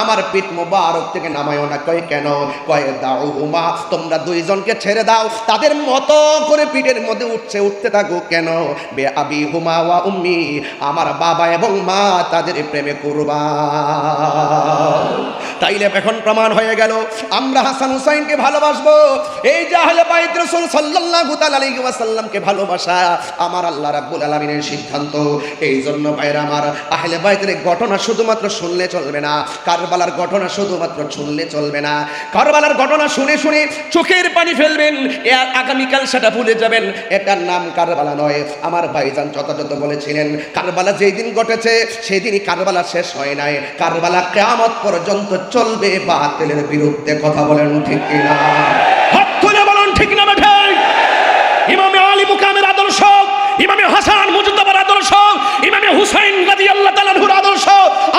আমার পিঠ মোবারক থেকে নামায়ও না। কয় কেন? কয় দাউহুমা, তোমরা দুইজনকে ছেড়ে দাও, তাদের মতো করে পিঠের মধ্যে উঠতে থাকো। কেন? বে আবি হুমা ওয়া উম্মি, আমার বাবা এবং মা তাদের প্রেমে কুরবান। তাইলে এখন প্রমাণ হয়ে গেল আমরা হাসান হুসাইনকে ভালোবাসবো। এই যে আহলে বাইত রাসূল সাল্লাল্লাহু তাআলা আলাইহি ওয়াসাল্লামকে ভালোবাসা আমার আল্লাহ রাব্বুল আলামিনের সিদ্ধান্ত। এই জন্য ভাইরা আমার, আহলে বাইতের ঘটনা শুধুমাত্র শুনলে চলবে না, কারবালার ঘটনা শুধুমাত্র শুনলে চলবে না। কারবালার ঘটনা শুনে শুনে চোখের পানি ফেলবেন, আর আগামীকাল সেটা ভুলে যাবেন। এটার নাম কারবালা নয়। আমার ভাইজান যথাযথ বলেছিলেন, কারবালা যেই দিন ঘটেছে সেই দিনই কারবালা শেষ হয় নাই। কারবালা কিয়ামত পর্যন্ত চলবে বাতিলের বিরুদ্ধে। কথা বলেন ঠিক কিনা? হাত তুলে বলেন ঠিক না বেঠে? ইমামে আলী মুকামের আদর্শ, ইমামে হাসান মুজদ্দাবার আদর্শ, ইমামে হুসাইন রাদিয়াল্লাহু তাআলা আনহুর আদর্শ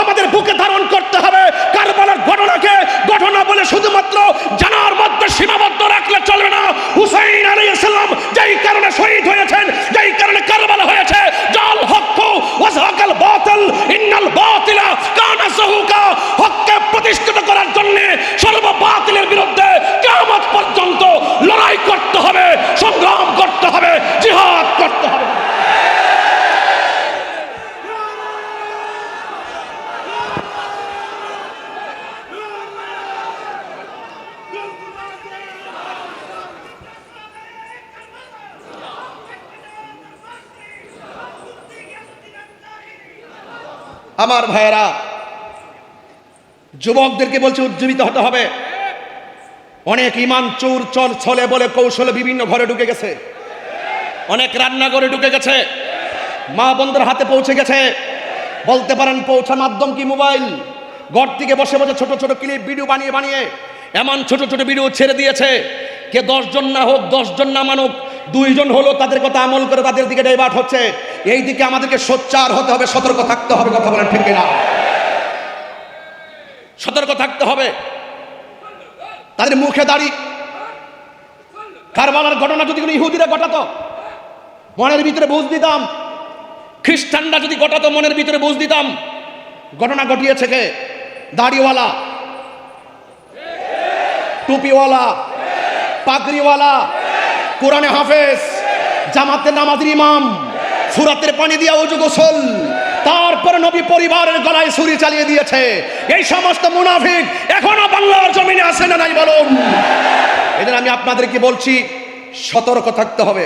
আমাদের বুকে ধারণ করতে হবে। কারবালার ঘটনাকে ঘটনা বলে শুধুমাত্র জানার মধ্যে সীমাবদ্ধ রাখলে চলবে না। হুসাইন আলাইহিস সালাম যেই কারণে শহীদ হয়েছেন, যেই কারণে কারবালা হয়েছে, জাল হক ওয়া যাকাল বাতিল ইন্নাল বাতিলা কানা যাহুকা, হককে প্রতিষ্ঠিত করার জন্য সর্ব বাতিলের বিরুদ্ধে কিয়ামত পর্যন্ত লড়াই করতে হবে, সংগ্রাম করতে হবে, জিহাদ করতে হবে। আমার ভাইয়েরা, যুবকদেরকে বলছে উজ্জীবিত হতে হবে। অনেক ইমান চোর ছলে বলে কৌশলে বিভিন্ন ঘরে ঢুকে গেছে, অনেক রান্নাঘরে ঢুকে গেছে, মা বোনদের হাতে পৌঁছে গেছে। বলতে পারেন পৌঁছার মাধ্যম কি? মোবাইল। ঘর থেকে বসে বসে ছোট ছোট ক্লিপ ভিডিও বানিয়ে এমন ছোট ছোট ভিডিও ছেড়ে দিয়েছে, কে 10 জন না হোক, 10 জন না মানুক, 2 জন হলো তাদের কথা আমল করে তাদের দিকে ডাইভার্ট হচ্ছে। এই দিকে আমাদেরকে সোচ্চার হতে হবে, সতর্ক থাকতে হবে। কথা বলেন ঠিক কিনা? সতর্ক থাকতে হবে। তাদের মুখে দাড়ি। কারবালার ঘটনা যদি কোনো ইহুদিরা ঘটাতো, মনের ভিতরে বুঝ দিতাম। খ্রিস্টানরা যদি ঘটাতো, মনের ভিতরে বুঝ দিতাম। ঘটনা ঘটিয়েছে কে? দাড়িওয়ালা, টুপিওয়ালা, পাগড়িওয়ালা, কোরআনে হাফেজ, জামাতে নামাজের ইমাম, ফুরাতের পানি দিয়া ওযু গোসল, তারপর নবী পরিবারের গলায় ছুরি চালিয়ে দিয়েছে। এই সমস্ত মুনাফিক এখনো বাংলার জমিনে আছে না নাই বলুন? এজন্য আমি আপনাদেরকে বলছি, সতর্ক থাকতে হবে।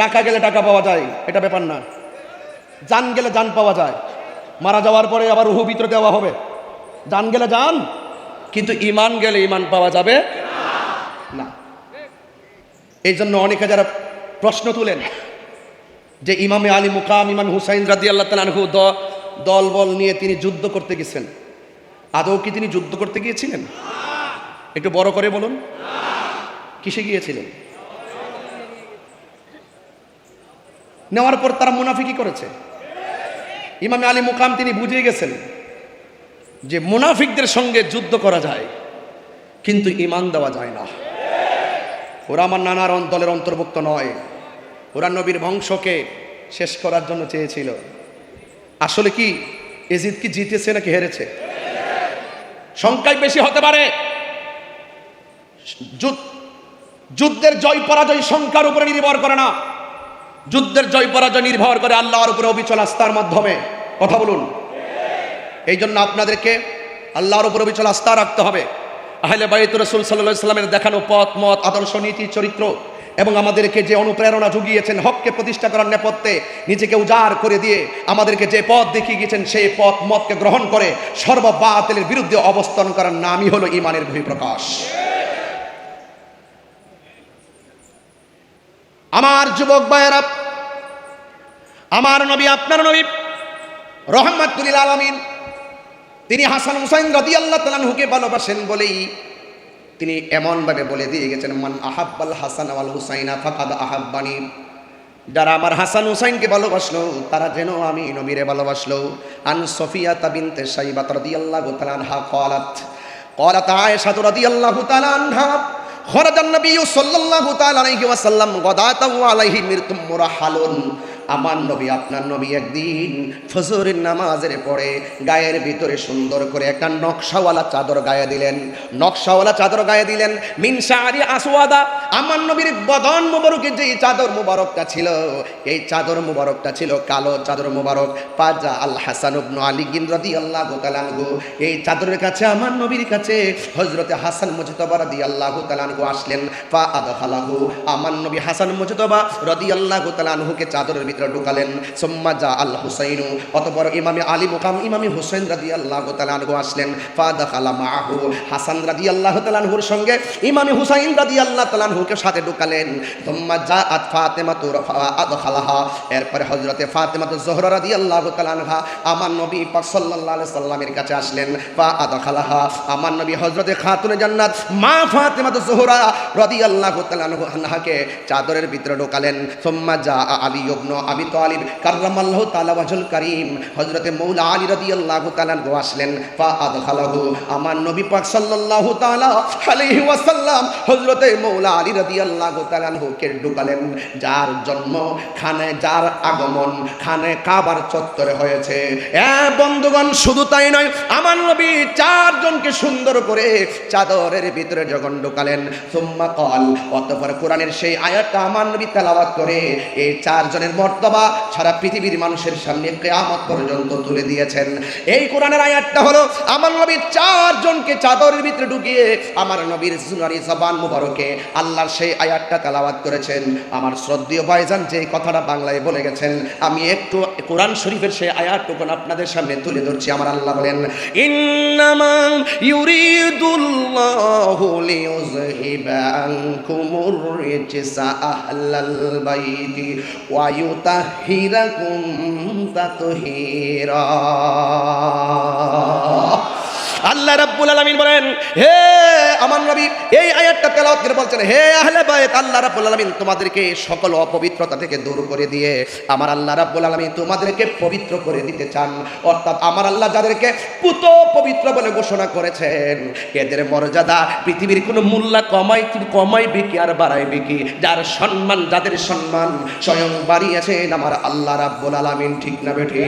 টাকা গেলে টাকা পাওয়া যায়, এটা ব্যাপার না। জান গেলে জান পাওয়া যায়, মারা যাওয়ার পরে আবার রূহ ভিতরে দেওয়া হবে। জান গেলে জান, কিন্তু ঈমান গেলে ঈমান পাওয়া যাবে না। এই জন্য অনেকে যারা প্রশ্ন তুলেন যে ইমামে আলী মুকাম ইমাম হুসাইন রাদিয়াল্লাহু তাআলা আনহু দল বল নিয়ে তিনি যুদ্ধ করতে গেছেন, আদৌ কি তিনি যুদ্ধ করতে গিয়েছিলেন? একটু বড় করে বলুন, কিসে গিয়েছিলেন? নেওয়ার পর তারা মুনাফিকি করেছে। ইমামে আলী মুকাম তিনি বুঝিয়ে গেছেন যে মুনাফিকদের সঙ্গে যুদ্ধ করা যায়, কিন্তু ঈমান দেওয়া যায় না। ওরা আমার নানার দলের অন্তর্ভুক্ত নয়, ওরা নবীর বংশকে শেষ করার জন্য চেয়েছিল। আসলে কি এজিদ কি জিতেছে নাকি হেরেছে? সংখ্যায় বেশি হতে পারে। যুদ্ধের জয় পরাজয় সংখ্যার উপরে নির্ভর করে না, যুদ্ধের জয় পরাজয় নির্ভর করে আল্লাহর উপরে অবিচল আস্থার মাধ্যমে। কথা বলুন। এই জন্য আপনাদেরকে আল্লাহর উপরে অবিচল আস্থা রাখতে হবে। আহলে বাইত রাসূল সাল্লাল্লাহু আলাইহি ওয়াসাল্লামের দেখানো পথ মত আদর্শ নীতি চরিত্র এবং আমাদেরকে যে অনুপ্রেরণা জুগিয়েছেন হককে প্রতিষ্ঠা করার নেপথ্যে নিজেকে উজাড় করে দিয়ে আমাদেরকে যে পথ দেখিয়ে গিয়েছেন, সেই পথ মতকে গ্রহণ করে সর্ববাতিলের বিরুদ্ধে অবস্থান করার নামই হলো ঈমানের বহিঃপ্রকাশ। আমার যুবক ভাইয়েরা, আমার নবী আপনার নবী রহমাতুল লিল আলামিন, তিনি হাসান হুসাইন রাদিয়াল্লাহু তাআলা আনহুকে ভালোবাসেন বলেই তিনি এমনভাবে বলে দিয়ে গেছেন, মান আহাব্বাল হাসান ওয়াল হুসাইনা ফাকাদ আহাব্বানি। যারা আমার হাসান হুসাইনকে ভালোবাসলো তারা যেন আমি নবীরে ভালোবাসলো। আন সফিয়া বিনতে সাইবা রাদিয়াল্লাহু তাআলা আনহা ক্বালাত আয়েশা রাদিয়াল্লাহু তাআলা আনহা খরাজান নবী সাল্লাল্লাহু তাআলা আলাইহি ওয়াসাল্লাম গাদাতাও আলাইহি মিরতুম মুরাহালুন। আমার নবী আপনার নবী একদিন ফজরের নামাজের পরে গায়ের ভিতরে সুন্দর করে একটা নকশাওয়ালা চাদর গায়ে দিলেন, নকশাওয়ালা চাদর গায়ে দিলেন। মিন শাআরি আসওয়াদা, আমার নবীর বদন মুবারকে যে চাদর মুবারকটা ছিল, এই চাদর মুবারকটা ছিল কালো চাদর মুবারক। পাজা আল হাসান ইবনে আলী রাদিয়াল্লাহু তাআলা আনহু, এই চাদরের কাছে আমার নবীর কাছে হযরতে হাসান মুজতবা রাদিয়াল্লাহু তাআলা আনহু আসলেন। ফা আদখালাহু, আমার নবী হাসান মুজতবা রাদিয়াল্লাহু তাআলা আনহুকে চাদরের ভিতরে ঢুকালেন। সুম্মা জা আল হুসাইনু, অতঃপর ইমামে আলী মুকাম ইমামে হুসাইন রাদিয়াল্লাহু তাআলা আনহু আসলেন। ফা দাখালা মাআহু, হাসান রাদিয়াল্লাহু তাআলা আনহুর সঙ্গে ইমামে হুসাইন রাদিয়াল্লাহু তাআলা আনহুকে সাথে ঢুকালেন। সুম্মা জাআত ফাতিমাতু আদখালাহা, এরপরে হযরতে ফাতিমাতু যোহরা রাদিয়াল্লাহু তাআলা আনহা আমার নবী পাক সাল্লাল্লাহু আলাইহি সাল্লামের কাছে আসলেন। ফা আদখালাহা, আমার নবী হযরতে খাতুনে জান্নাত মা ফাতিমাতু যোহরা রাদিয়াল্লাহু তাআলা আনহাকে চাদরের ভিতরে ঢুকালেন। সুম্মা জা আলী ইবনে আবি তালিব কাররামাল্লাহু তাআলা ওয়াজহুল কারীম, হযরতে মাওলা আলী রাদিয়াল্লাহু তাআলা আনহু আসলেন। ফা আদখালাহু, আমার নবী পাক সাল্লাল্লাহু তাআলা আলাইহি ওয়াসাল্লাম হযরতে মাওলা আলী রাদিয়াল্লাহু তাআলা আনহুকে ঢুকালেন। যার জন্ম খানে, যার আগমন খানে কাবার চত্বরে হয়েছে। বন্ধুগণ, শুধু তাই নয়, আমার নবী চারজনকে সুন্দর করে চাদরের ভিতরে যখন ঢুকালেন, সুম্মা ক্বাল, অতঃপর কোরআনের সেই আয়াতটা আমার নবী তেলাওয়াত করে এই চারজনের মর্তবা সারা পৃথিবীর মানুষের সামনে কিয়ামত পর্যন্ত তুলে দিয়েছেন। এই কোরআনের আয়াতটা হলো আমার নবী চারজনকে চাদরের ভিতরে ঢুকিয়ে আমার নবীর সুনারি জবান মুবারকে আল্লাহর সেই আয়াতটা তেলাওয়াত করেছেন। আমার শ্রদ্ধেয় ভাইজান যে কথাটা বাংলায় বলে গেছেন, আমি একটু কোরআন শরীফের সেই আয়াতটুকু আপনাদের সামনে তুলে ধরছি। আমার আল্লাহ বলেন, ইন্নামা ইউরিদুল্লাহু লিইউযহিবা আনকুমুর রিজসা আহলাল বাইতি ওয়া ইউতাহহিরাকুম তাতহীরা। আল্লাহ রাব্বুল আলামিন বলেন, হে আমার নবী, এই আয়াতটা তেলাওয়াত করে বলছেন, হে আহলে বাইত, আল্লাহ রাব্বুল আলামিন তোমাদেরকে সকল অপবিত্রতা থেকে দূর করে দিয়ে আমার আল্লাহ রাব্বুল আলামিন তোমাদেরকে পবিত্র করে দিতে চান। অর্থাৎ আমার আল্লাহ যাদেরকে পুত পবিত্র বলে ঘোষণা করেছেন, এদের মর্যাদা পৃথিবীর কোনো মূল্য কমাইবে কি আর বাড়াইবে কি? যার সম্মান, যাদের সম্মান স্বয়ং বাড়িয়েছেন আমার আল্লাহ রাব্বুল আলামিন। ঠিক না বেঠিক?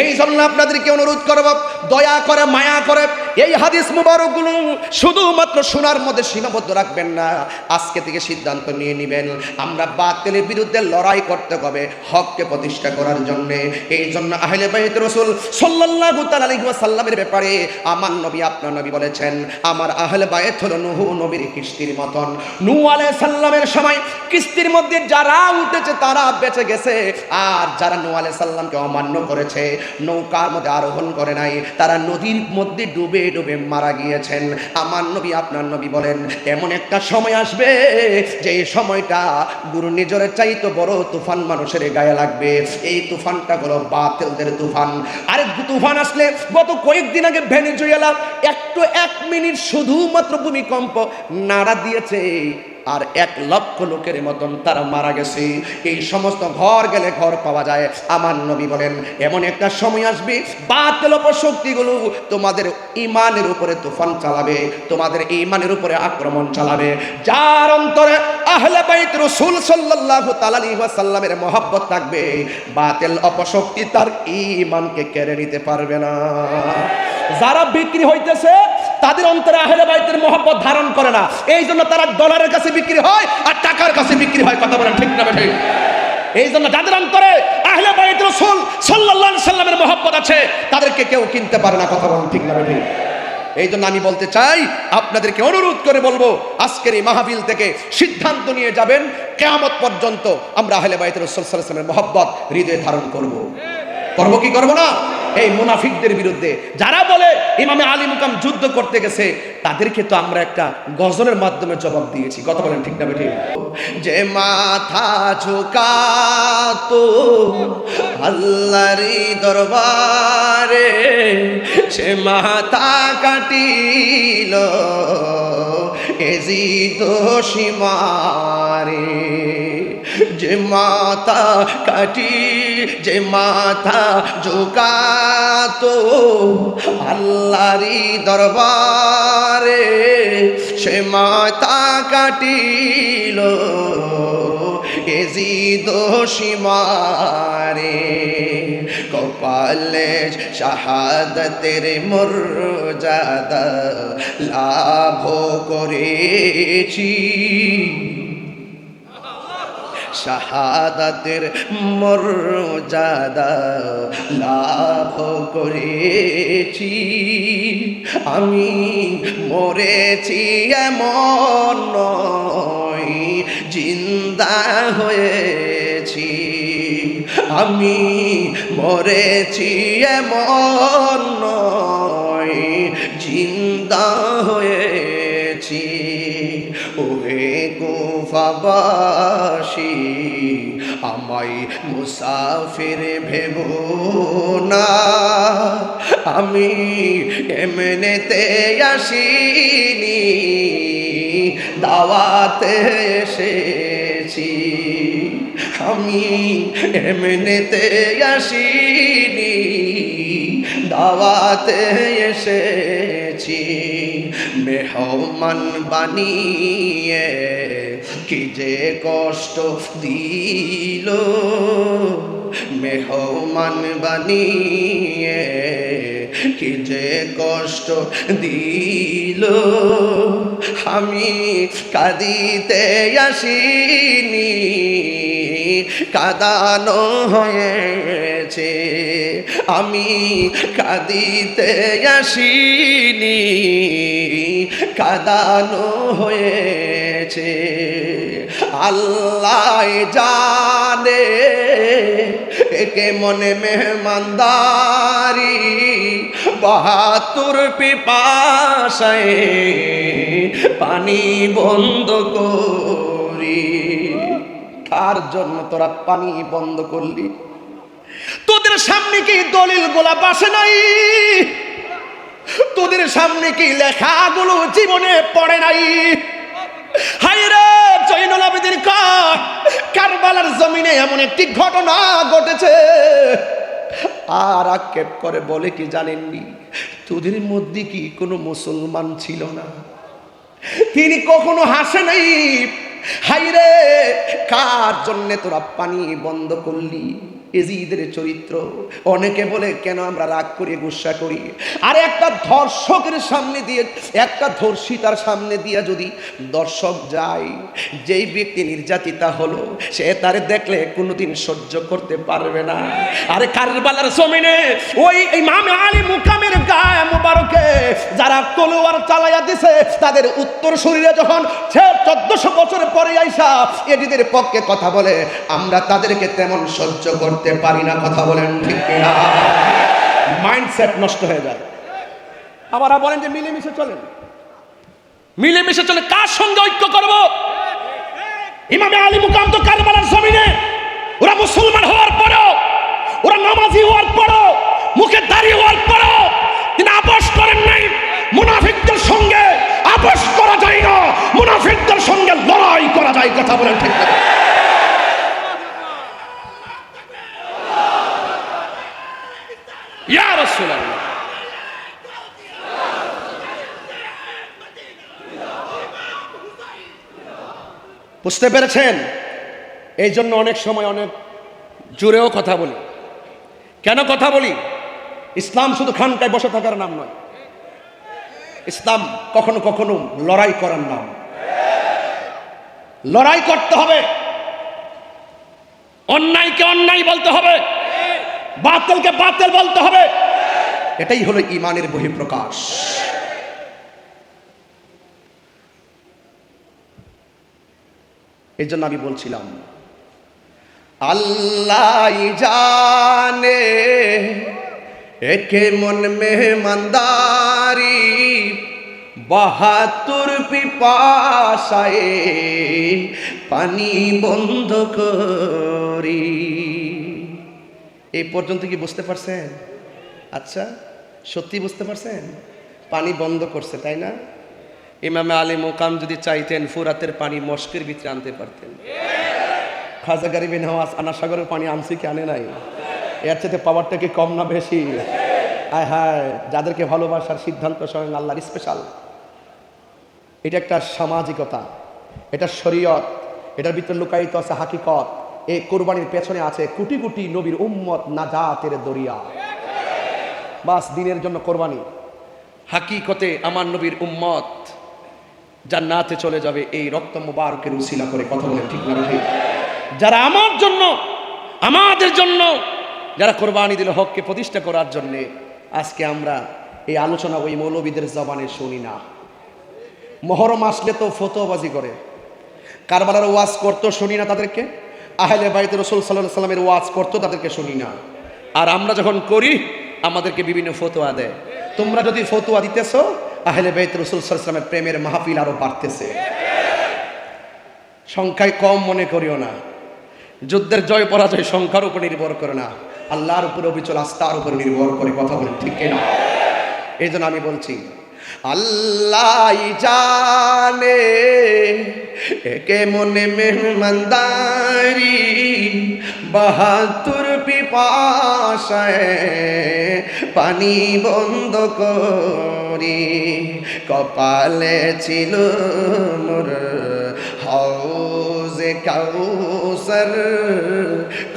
এই জন্য আপনাদেরকে অনুরোধ করব, দয়া করে মায়া করে এই হাদিস মুবারকগুলো শুধুমাত্র শোনার মধ্যে সীমাবদ্ধ রাখবেন না। আজকে থেকে সিদ্ধান্ত নিয়ে নেবেন আমরা বাতিলের বিরুদ্ধে লড়াই করতে হবে হককে প্রতিষ্ঠা করার জন্য। এই জন্য আহলে বাইত রাসূল সাল্লাল্লাহু তাআলা আলাইহি ওয়াসাল্লামের ব্যাপারে আমার নবী আপনার নবী বলেছেন, আমার আহলে বাইত হলো নূহ নবীর কিস্তির মতন। নূহ আলাইহিস সালামের সময় কিস্তির মধ্যে যারা উঠেছে তারা বেঁচে গেছে, আর যারা নূহ আলাইহিস সালামকে অমান্য করেছে, নৌকার মধ্যে আরোহণ করে নাই, তারা নদীর মধ্যে ডুবে ডুবে মারা গিয়েছেন। আমার নবী আপনার নবী বলেন, এমন একটা সময় আসবে যে এই সময়টা ঘূর্ণিঝড়ের চাইতে বড় তুফান মানুষের গায়ে লাগবে। এই তুফানটা হলো বাতিলদের তুফান। আরেক তুফান আসলে গত কয়েকদিন আগে ভেনেজুয়েলা একটু 1 মিনিট শুধুমাত্র ভূমিকম্প নাড়া দিয়েছে, আর 1 লক্ষ লোকের মতন তারা মারা গেছে। এই সমস্ত ঘর গেলে ঘর পাওয়া যায়। আমার নবী বলেন, এমন একটা সময় আসবে বাতিল অপশক্তিগুলো তোমাদের ঈমানের উপরে তুফান চালাবে, তোমাদের ঈমানের উপরে আক্রমণ চালাবে। যার অন্তরে আহলে বাইত রাসূল সাল্লাল্লাহু তাআলা আলাইহি ওয়াসাল্লামের মহব্বত থাকবে, বাতিল অপশক্তি তার ঈমানকে কেড়ে নিতে পারবে না। যারা বিক্রি হইতেছে তাদের অন্তরে আহলে বাইতের মহব্বত ধারণ করে না, এই জন্য তারা ডলারের কাছে বিক্রি হয় আর টাকার কাছে বিক্রি হয়। কথা বলেন ঠিক না বেঠিক? এই জন্য যাদের অন্তরে আহলে বাইত রাসূল সাল্লাল্লাহু আলাইহি ওয়াসাল্লামের মহব্বত আছে তাদেরকে কেউ কিনতে পারে না। কথা বলেন ঠিক না বেঠিক? এই জন্য আমি বলতে চাই, আপনাদেরকে অনুরোধ করে বলবো, আজকের এই মাহফিল থেকে সিদ্ধান্ত নিয়ে যাবেন কিয়ামত পর্যন্ত আমরা আহলে বাইত রাসূল সাল্লাল্লাহু আলাইহি ওয়াসাল্লামের মহব্বত হৃদয়ে ধারণ করব। করব কি করব না? এই মুনাফিকদের বিরুদ্ধে যারা বলে ইমামে আলী মুকাম যুদ্ধ করতে গেছে, তাদেরকে তো আমরা একটা গজলের মাধ্যমে জবাব দিয়েছি। কথা বলেন ঠিক না বেঠিক? যে মাথা ঝুকাতো আল্লাহর দরবারে, সে মাথা কাটিল এজিদ সীমারে। যে মাথা যে মাথা ঝুকাতো আল্লাহরই দরবারে, সে মাথা কাটিল এজিদ সীমারে। কপালে শাহাদাতের মর্যাদা লাভ করেছি, শাহাদাতের মর্যাদা লাভ করেছি। আমি মরেছি এমন নয়, জিন্দা হয়েছি। আমি মরেছি এমন নয়, জিন্দা হয়েছি। ওহে কুফাবাসী, আমায় মুসাফির ভেবো না, আমি এমনেতে আসিনি, দাওয়াতে এসেছি। আমি এমনেতে আসিনি, দাওয়াতে এসেছি। মেহমান বানিয়ে কি যে কষ্ট দিল, মেহমান বানিয়ে কি যে কষ্ট দিল। আমি কাঁদিতে আসিনি, কাঁদানো হয়েছে। আমি কাঁদিতে আসিনি, কাঁদানো হয়েছে। আল্লাহ জানে একে মনে মেহমানদারি, 72 পিপাসায় পানি বন্ধ করি। কার জন্য তোরা পানি বন্ধ করলি? তোদের সামনে কি দলিল গোলাপ আসে নাই? তোদের সামনে কি লেখাগুলো জীবনে পড়ে নাই? হায়রে জয়নুল আবেদিন কারবালার জমিনে এমন একটি ঘটনা ঘটেছে, আর আক্ষেপ করে বলে কি জানেননি, তোদের মধ্যে কি কোনো মুসলমান ছিল না? তিনি কখনো হাসে নাই, হাইরে কার জন্যে তোরা পানি বন্ধ করলি? এজিদের চরিত্র। অনেকে বলে কেন আমরা রাগ করি, গুসা করি? আর একটা ধর্ষকের সামনে দিয়ে, একটা ধর্ষিতার সামনে দিয়ে যদি দর্শক যায়, যেই ব্যক্তি নির্যাতিতা হলো সে তারে দেখলে কোনোদিন সহ্য করতে পারবে না। আরে কারবালার জমিনে ওই ইমাম আলী মুকামের গায়ে মুবারকে যারা তলোয়ার চালাইয়া দিছে, তাদের উত্তর শরীরে যখন সে 1400 বছর পরে আইসা এজিদের পক্ষে কথা বলে, আমরা তাদেরকে তেমন সহ্য করতে পারি না। কথা বলেন ঠিক কিনা? মাইন্ডসেট নষ্ট হয়ে যায়। আবার বলেন যে মিলেমিশে চলেন, মিলেমিশে চলে কার সঙ্গে ঐক্য করব? ইমাম আলী মুকাম তো কারবালার জমিনে ওরা মুসলমান হওয়ার পরেও, ওরা নামাজি হওয়ার পরেও, মুখে দাড়ি হওয়ার পরেও তিনি আপোষ করেন নাই। মুনাফিকদের সঙ্গে আপোষ করা যায় না, মুনাফিকদের সঙ্গে লড়াই করা যায়। কথা বলেন ঠিক কিনা? ইয়া রাসূলুল্লাহ, বুঝতে পেরেছেন? এই জন্য অনেক সময় অনেক জোরেও কথা বলি। কেন কথা বলি? ইসলাম শুধু খানকায় বসে থাকার নাম নয়, ইসলাম কখনো কখনো লড়াই করার নাম। লড়াই করতে হবে, অন্যায়কে অন্যায় বলতে হবে, বাতিলকে বাতিল বলতে হবে। এটাই হলো ঈমানের বহিঃপ্রকাশ। এই জন্য আমি বলছিলাম, আল্লাহ জানে একে মন মেহমানদারি, 72 পিপাসায় পানি বন্ধ করি। এই পর্যন্ত কি বুঝতে পারছেন? আচ্ছা, সত্যি বুঝতে পারছেন? পানি বন্ধ করছে, তাই না? ইমামে আলী মুকাম যদি চাইতেন ফুরাতের পানি মস্কের ভিতরে আনতে পারতেন। খাজা গরিবে নওয়াজ আনাসাগরের পানি আনছে কি আনে নাই? এর চাইতে পাওয়ারটা কি কম না বেশি? আয় হায়, যাদেরকে ভালোবাসার সিদ্ধান্ত স্বয়ং আল্লাহর স্পেশাল। এটা একটা সামাজিকতা, এটা শরীয়ত, এটার ভিতরে লুকায়িত আছে হাকিকত। এই কোরবানির পেছনে আছে কোটি কোটি নবীর উম্মত নাজাতের দরিয়া। বাস দিনের জন্য কোরবানি, হাকিকতে আমার নবীর উম্মত জান্নাতে চলে যাবে এই রক্ত মুবারকের উসিলা করে। কথা বলেন ঠিক না ঠিক? যারা আমার জন্য, আমাদের জন্য যারা কোরবানি দিল হককে প্রতিষ্ঠা করার জন্য, আজকে আমরা এই আলোচনা ওই মৌলবীদের জবানে শুনি না। মহরম আসলে তো ফতোয়াবাজি করে, কারবালার ওয়াজ করতো শুনি না তাদেরকে, আহলে বাইত রাসূল সাল্লাল্লাহু আলাইহি সাল্লামের ওয়াজ করতো তাদেরকে শুনি না। আর আমরা যখন করি আমাদেরকে বিভিন্ন ফতোয়া দেয়। তোমরা যদি ফতোয়া দিতেছো, আহলে বাইত রাসূল সাল্লাল্লাহু আলাইহি সাল্লামের প্রেমের মাহফিল আরো বাড়তেছে। সংখ্যায় কম মনে করিও না। যুদ্ধের জয় পরাজয় সংখ্যার উপর নির্ভর করে না, আল্লাহর উপরে অবিচল আস্থার উপর নির্ভর করে। কথা বলেন ঠিক কিনা? এই জন্য আমি বলছি, আল্লাহ জানে একে মনে মেহমানদারি, 72 পিপাসায় পানি বন্ধ করি। কপালে ছিল মোর হাউজে কাউসার,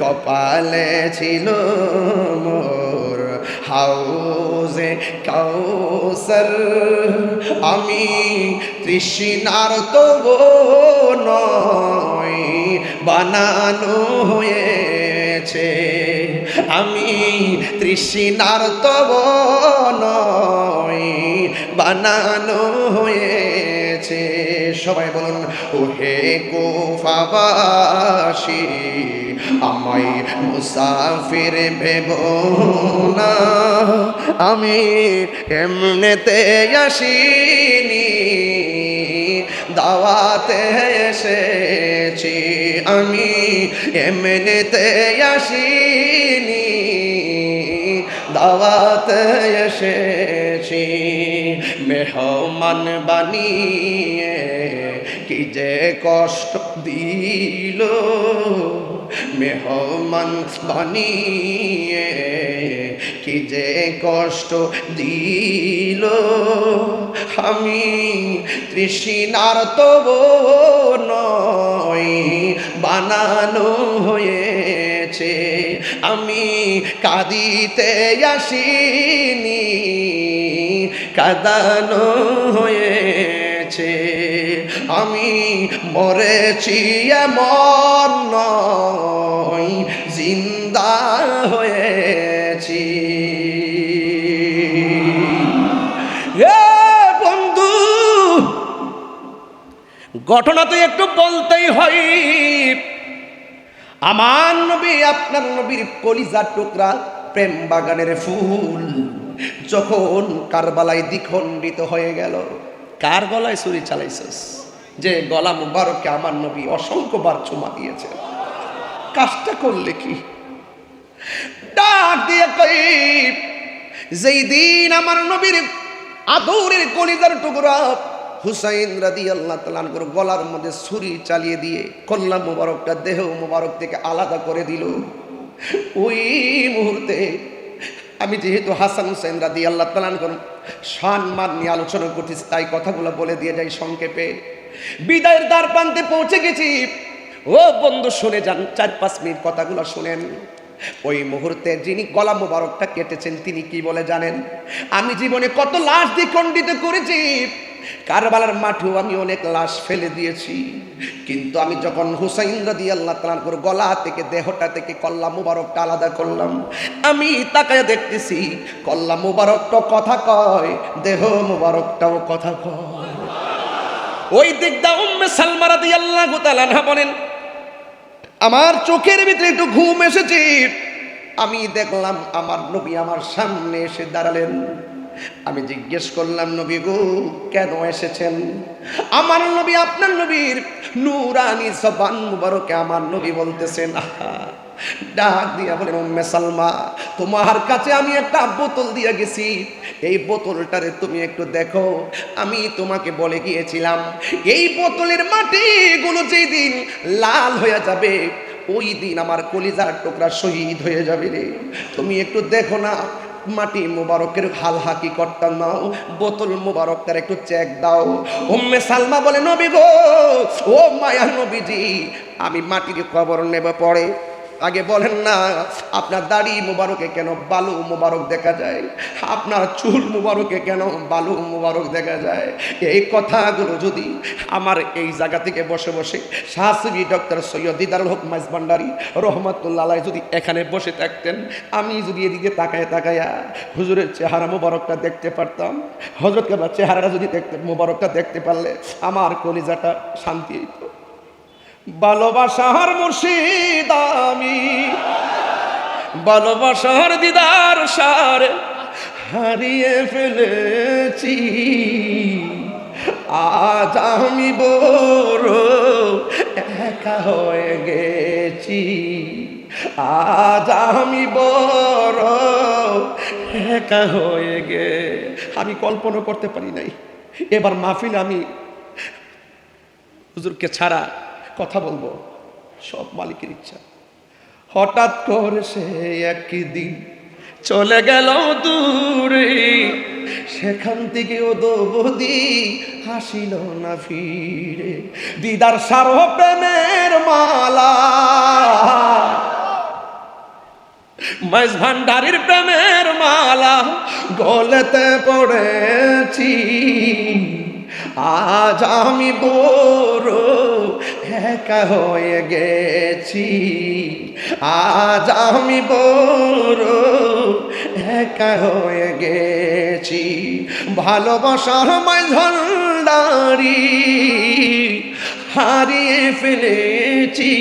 কপালে ছিল মোর হাউজে কাউসার। আমি তৃষ্ণার তব নয় বানানো হয়েছে, আমি তৃষ্ণার তব নয় বানানো হয়েছে। সবাই বলুন, ওহে কুফাবাসী আমায় মুসাফির ভেবো না, আমি এমনেতে আসিনি দাওয়াতে এসেছি, আমি এমনেতে আসিনি দাওয়াতে এসেছি। মেহমান বানিয়ে কি যে কষ্ট দিল, মেহমান বানিয়ে কি যে কষ্ট দিল, আমি তৃষ্ণার তব নয় বানানো হয়েছে, আমি কাঁদিতে আসিনি কাঁদানো হয়েছে, আমি মরেছি এমন নয় জিন্দা হয়েছি। বন্ধু, ঘটনা তো একটু বলতেই হয়। আমার নবী আপনার নবীর কলিজার টুকরা প্রেম বাগানের ফুল যখন কারবালায় দ্বিখণ্ডিত হয়ে গেল। কার গলায় ছুরি চালাইছস? যে গলা মুবারককে আমার নবী অসংখ্যবার চুমা দিয়েছে। কাজটা করলে কি? ডাক দিয়ে কই, যেই দিন আমার নবীর আদরের কলিজার টুকরা হুসাইন রাদিয়াল্লাহু তাআলা আনহুর গলার মধ্যে ছুরি চালিয়ে দিয়ে কল্লা মুবারকটা দেহ মুবারক থেকে আলাদা করে দিল, ওই মুহূর্তে আমি যেহেতু হাসান হুসাইন রাদিয়াল্লাহু তাআলা আনহুর সম্মান নিয়ে আলোচনা করতেছি, তাই কথাগুলো বলে দিয়ে যাই সংক্ষেপে। বিদায়ের দ্বার প্রান্তে পৌঁছে গেছি। ও বন্ধু শুনে যান, 4-5 মিনিট কথাগুলো শুনেন। ওই মুহূর্তে যিনি গলা মোবারকটা কেটেছেন তিনি কি বলে জানেন? আমি জীবনে কত লাশ দ্বিখণ্ডিত করেছি, কারবালার মাঠেও আমি অনেক লাশ ফেলে দিয়েছি, কিন্তু আমি যখন হুসাইন রাদিয়াল্লাহু তাআলা আনহুর গলা থেকে দেহটা থেকে কল্লা মোবারকটা আলাদা করলাম, আমি তাকায় দেখতেছি কল্লা মোবারকটা কথা কয়, দেহ মোবারকটাও কথা কয়। ওই দিকটা উম্মে সালমা রাদিয়াল্লাহু তাআলা আনহা বলেন, আমার চোখের ভিতরে একটু ঘুম এসেছে, আমি দেখলাম আমার নবী আমার সামনে এসে দাঁড়ালেন। আমি জিজ্ঞেস করলাম, নবী গো কেন এসেছেন? আমার নবী আপনার নবীর নূরানি জবান মুবারকে আমার নবী বলতেছেন, আহা, ডাক দিয়া বলেন, উম্মে সালমা তোমার কাছে আমি একটা বোতল দিয়ে গেছি, এই বোতলটারে তুমি একটু দেখো। আমি তোমাকে বলে গিয়েছিলাম এই বোতলের মাটিগুলো যেই দিন লাল হয়ে যাবে ওই দিন আমার কলিজার টুকরা শহীদ হয়ে যাবে রে, তুমি একটু দেখো না মাটি মুবারকের হাল হাকি করতাম নাও, বোতল মুবারকটার একটু চেক দাও। উম্মে সালমা বলে, নবী গো, ও মায়া নবীজি, আমি মাটির খবর নেব পরে, আগে বলেন না আপনার দাড়ি মুবারকে কেন বালু মুবারক দেখা যায়, আপনার চুল মুবারকে কেন বালু মুবারক দেখা যায়? এই কথাগুলো যদি আমার এই জায়গা থেকে বসে বসে শাহসুবি ডক্টর সৈয়দ দিদারুল হক মাইজ ভান্ডারী রহমাতুল্লাহ আলাইহি যদি এখানে বসে থাকতেন, আমি যদি এদিকে তাকায় তাকায়া হুজুরের চেহারা মুবারকটা দেখতে পারতাম, হযরত কেবলার চেহারাটা যদি দেখতে মুবারকটা দেখতে পারলে আমার কলিজাটা শান্তি হইত। ভালোবাসার মুর্শিদ আমি, ভালোবাসার দিদার সারে হারিয়ে ফেলেছি, আজ আমি বড় একা হয়ে গেছি, আজ আমি বড় একা হয়ে গে। আমি কল্পনা করতে পারি নাই এবার মাহফিল আমি হুজুরকে ছাড়া কথা বলবো, সব মালিকের ইচ্ছা। হঠাৎ করে সে একদিন চলে গেল দূরে, সেখান থেকে ও দৌদি হাসিল না ফিরে, দিদার সারহ প্রেমের মালা, মাইজ ভান্ডারীর প্রেমের মালা গলেতে পড়েছি, আজ আমি বড় একা হয়ে গেছি, আজ আমি বড় একা হয়ে গেছি। ভালোবাসার মাইজ ভান্ডারী হারিয়ে ফেলেছি,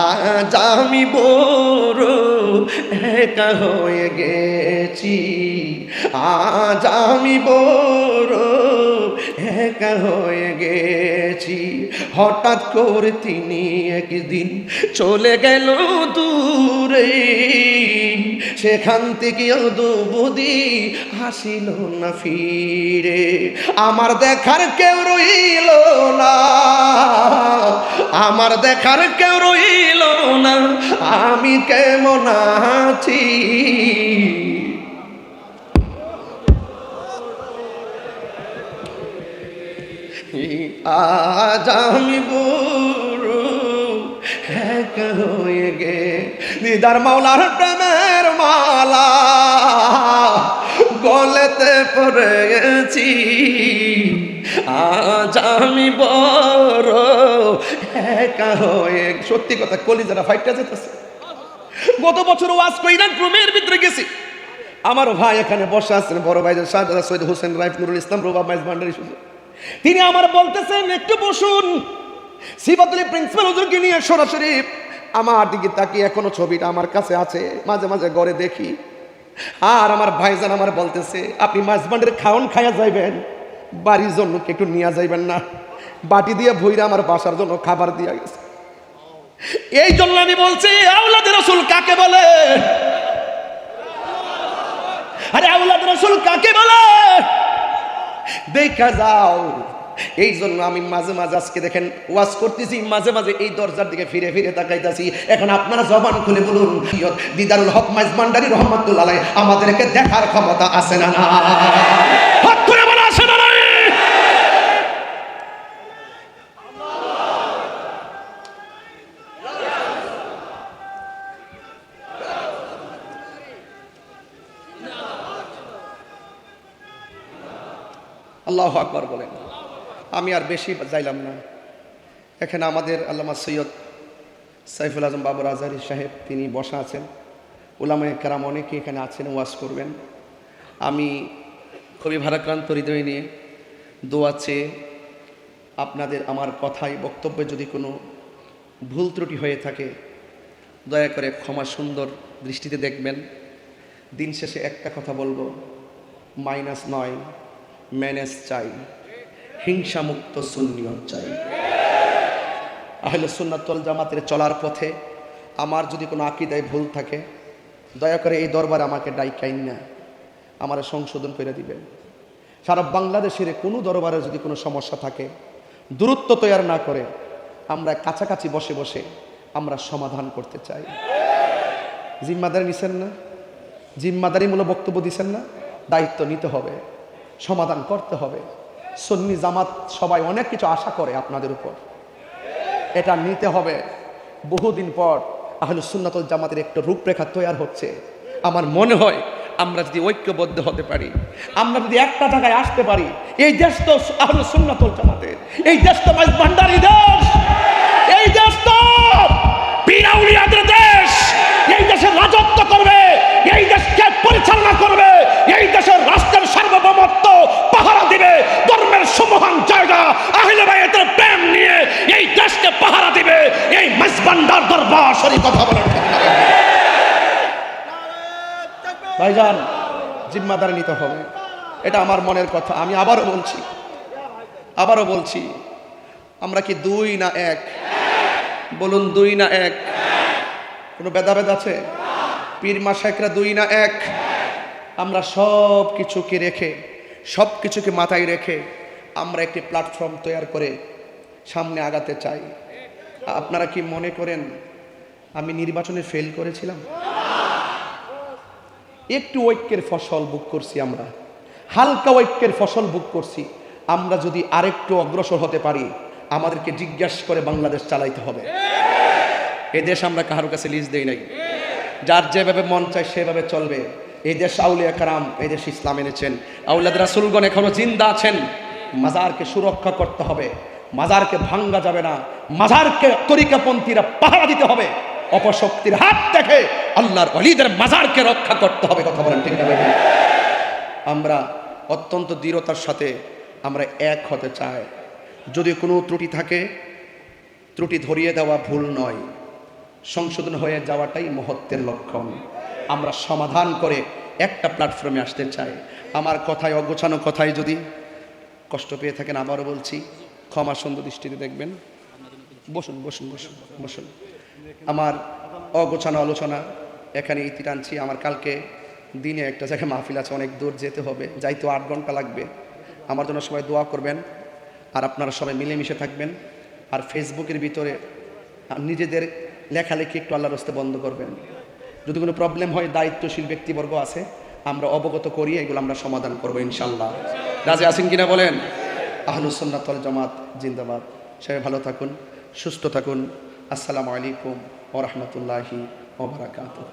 আজ আমি বড় একা হয়ে গেছি, আজ আমি বড় একা হয়ে গেছি। হঠাৎ করে তিনি একদিন চলে গেল দূরে, সেখান থেকেও দুবুদি হাসিল না ফিরে, আমার দেখার কেউ রইল না, আমার দেখার কেউ রইল না, আমি কেমন আছি। আজ আমি বুড়ো এক হয়ে গে, দিদার মাওলার প্রেমের মালা গলেতে পড়েছি, আজ আমি বড় একা হয়ে। সত্যি কথা, কলিজারা ফাইটটা যেতেছে। গত বছর ওয়াজ কইরা রুমের ভিতরে গেছি, আমার ভাই এখানে বসে আছেন, বড় ভাই শাহজাদা সৈয়দ হোসেন রাইফ নুরুল ইসলাম রুবাব মাইজ ভান্ডারী হুজুর, তিনি আমার বলতেছেন একটু বসুন। সিফাতুল প্রিন্সিপাল হুজুরকে নিয়ে সরাসরি আমার দিকে তাকিয়ে, এখনো ছবিটা আমার কাছে আছে, মাঝে মাঝে ঘরে দেখি। আর আমার ভাইজান আমার বলতেছে, আপনি মাছ ভান্ডারে খাওন খাইয়া যাইবেন, বাড়ির জন্য একটু নিয়ে যাইবেন না? বাটি দিয়ে ভইরা আমার বাসার জন্য খাবার দিয়া গেছে। এই জন্য আমি বলছি, আওলাদ রাসূল কাকে বলে? আরে আওলাদ রাসূল কাকে বলে দেখা যাও। এই জন্য আমি মাঝে মাঝে, আজকে দেখেন ওয়াজ করতেছি, মাঝে মাঝে এই দরজার দিকে ফিরে ফিরে তাকাইতাছি। এখন আপনারা জবান খুলে বলুন, দিদারুল হক মাইজ ভান্ডারী রহমাতুল্লাহ আলাইহি আমাদেরকে দেখার ক্ষমতা আছে না? না, হাত তুলে বলা আছে না? আল্লাহু আকবার বলেন। আমি আর বেশি যাইলাম না। এখানে আমাদের আল্লামা সৈয়দ সাইফুল আজম বাবর আজহারী সাহেব, তিনি বসা আছেন। উলামায়ে কেরাম অনেকে এখানে আছেন, ওয়াজ করবেন। আমি খুবই ভারাক্রান্ত হৃদয় নিয়ে দোয়া চেয়ে আপনাদের আমার কথায় বক্তব্যে যদি কোনো ভুল ত্রুটি হয়ে থাকে, দয়া করে ক্ষমা সুন্দর দৃষ্টিতে দেখবেন। দিন শেষে একটা কথা বলবো, মাইনাস নয়, ম্যানেজ চাই, হিংসামুক্ত সুন্নিয়ত চাই। আহলে সুন্নাত ওয়াল জামাতের চলার পথে আমার যদি কোনো আকীদায় ভুল থাকে, দয়া করে এই দরবারে আমাকে ডাইকাইন না, আমার সংশোধন করে দিবেন। সারা বাংলাদেশের কোনো দরবারে যদি কোনো সমস্যা থাকে, দূরত্ব তৈরি না করে আমরা কাছাকাছি বসে বসে আমরা সমাধান করতে চাই। জিম্মাদারি নিছেন না? জিম্মাদারিমূলক বক্তব্য দিচ্ছেন না? দায়িত্ব নিতে হবে, সমাধান করতে হবে। সুন্নি জামাত সবাই অনেক কিছু আশা করে আপনাদের উপর, এটা নিতে হবে। বহুদিন পর আহলে সুন্নাত ওয়াল জামাতের একটা রূপরেখা তৈরি হচ্ছে। আমার মনে হয় আমরা যদি ঐক্যবদ্ধ হতে পারি, আমরা যদি একটা জায়গায় আসতে পারি, এই দেশ তো আহলে সুন্নাত ওয়াল জামাতের, এই দেশ তো মাইজ ভান্ডারী দেশ, এই দেশ তো পীর আউলিয়াদের দেশ। এই দেশে রাজত্ব করবে, এই দেশকে পরিচালনা করবে, এই দেশের রাষ্ট্রের সার্বভৌমত্ব পাহারা দিবে, ধর্মের সুমহান জায়গা আহলে বাইতের প্রেম নিয়ে এই দেশকে পাহারা দিবে এই মাইজ ভান্ডার দরবার শরীফ। কথা বলেন ভাইজান, জিম্মাদারি নিতে হবে, এটা আমার মনের কথা। আমি আবারও বলছি, আমরা কি দুই না এক? বলুন, দুই না এক? কোনো ভেদাভেদ আছে? পীর মাশায়েখরা দুই না এক? আমরা সব কিছুকে রেখে, সব কিছুকে মাথায় রেখে আমরা একটি প্ল্যাটফর্ম তৈরি করে সামনে আগাতে চাই। আপনারা কি মনে করেন আমি নির্বাচনে ফেল করেছিলাম? একটু ঐক্যের ফসল ভোগ করছি, আমরা হালকা ঐক্যের ফসল ভোগ করছি। আমরা যদি আরেকটু অগ্রসর হতে পারি, আমাদেরকে জিজ্ঞাসা করে বাংলাদেশ চালাইতে হবে। এদেশ আমরা কারোর কাছে লিজ দেই নাই, যার যেভাবে মন চায় সেভাবে চলবে। এই দেশ আউলিয়া কারাম, এই দেশ ইসলাম এনেছেন, আউলাদ রাসূলগণ এখনো জিন্দা আছেন। মাজারকে সুরক্ষা করতে হবে, মাজারকে ভাঙ্গা যাবে না, মাজারকে তরিকাপন্থীরা পাহারা দিতে হবে। অপশক্তির হাত থেকে আল্লাহর ওলিদের মাজারকে রক্ষা করতে হবে। কথা বলেন ঠিক না? আমরা অত্যন্ত দৃঢ়তার সাথে আমরা এক হতে চাই। যদি কোনো ত্রুটি থাকে, ত্রুটি ধরিয়ে দেওয়া ভুল নয়, সংশোধন হয়ে যাওয়াটাই মহত্বের লক্ষণ। আমরা সমাধান করে একটা প্ল্যাটফর্মে আসতে চাই। আমার কথায়, অগোছানো কথায় যদি কষ্ট পেয়ে থাকেন, আবারও বলছি, ক্ষমা সুন্দর দৃষ্টিতে দেখবেন। বসুন বসুন বসুন বসুন। আমার অগোছানো আলোচনা এখানে ইতি টানছি। আমার কালকে দিনে একটা জায়গায় মাহফিল আছে, অনেক দূর যেতে হবে, যাইতেও 8 ঘন্টা লাগবে। আমার জন্য সবাই দোয়া করবেন, আর আপনারা সবাই মিলেমিশে থাকবেন। আর ফেসবুকের ভিতরে নিজেদের লেখালেখি একটু আল্লাহর রাস্তায় বন্ধ করবেন। যদি কোনো প্রবলেম হয়, দায়িত্বশীল ব্যক্তিবর্গ আছে, আমরা অবগত করি, এগুলো আমরা সমাধান করবো ইনশাল্লাহ। রাজি আছেন কিনা বলেন? আহলুস সুন্নাত ওয়াল জামাত জিন্দাবাদ। সবাই ভালো থাকুন, সুস্থ থাকুন। আসসালামু আলাইকুম ওয়া রাহমাতুল্লাহি ওয়া বারাকাতুহু।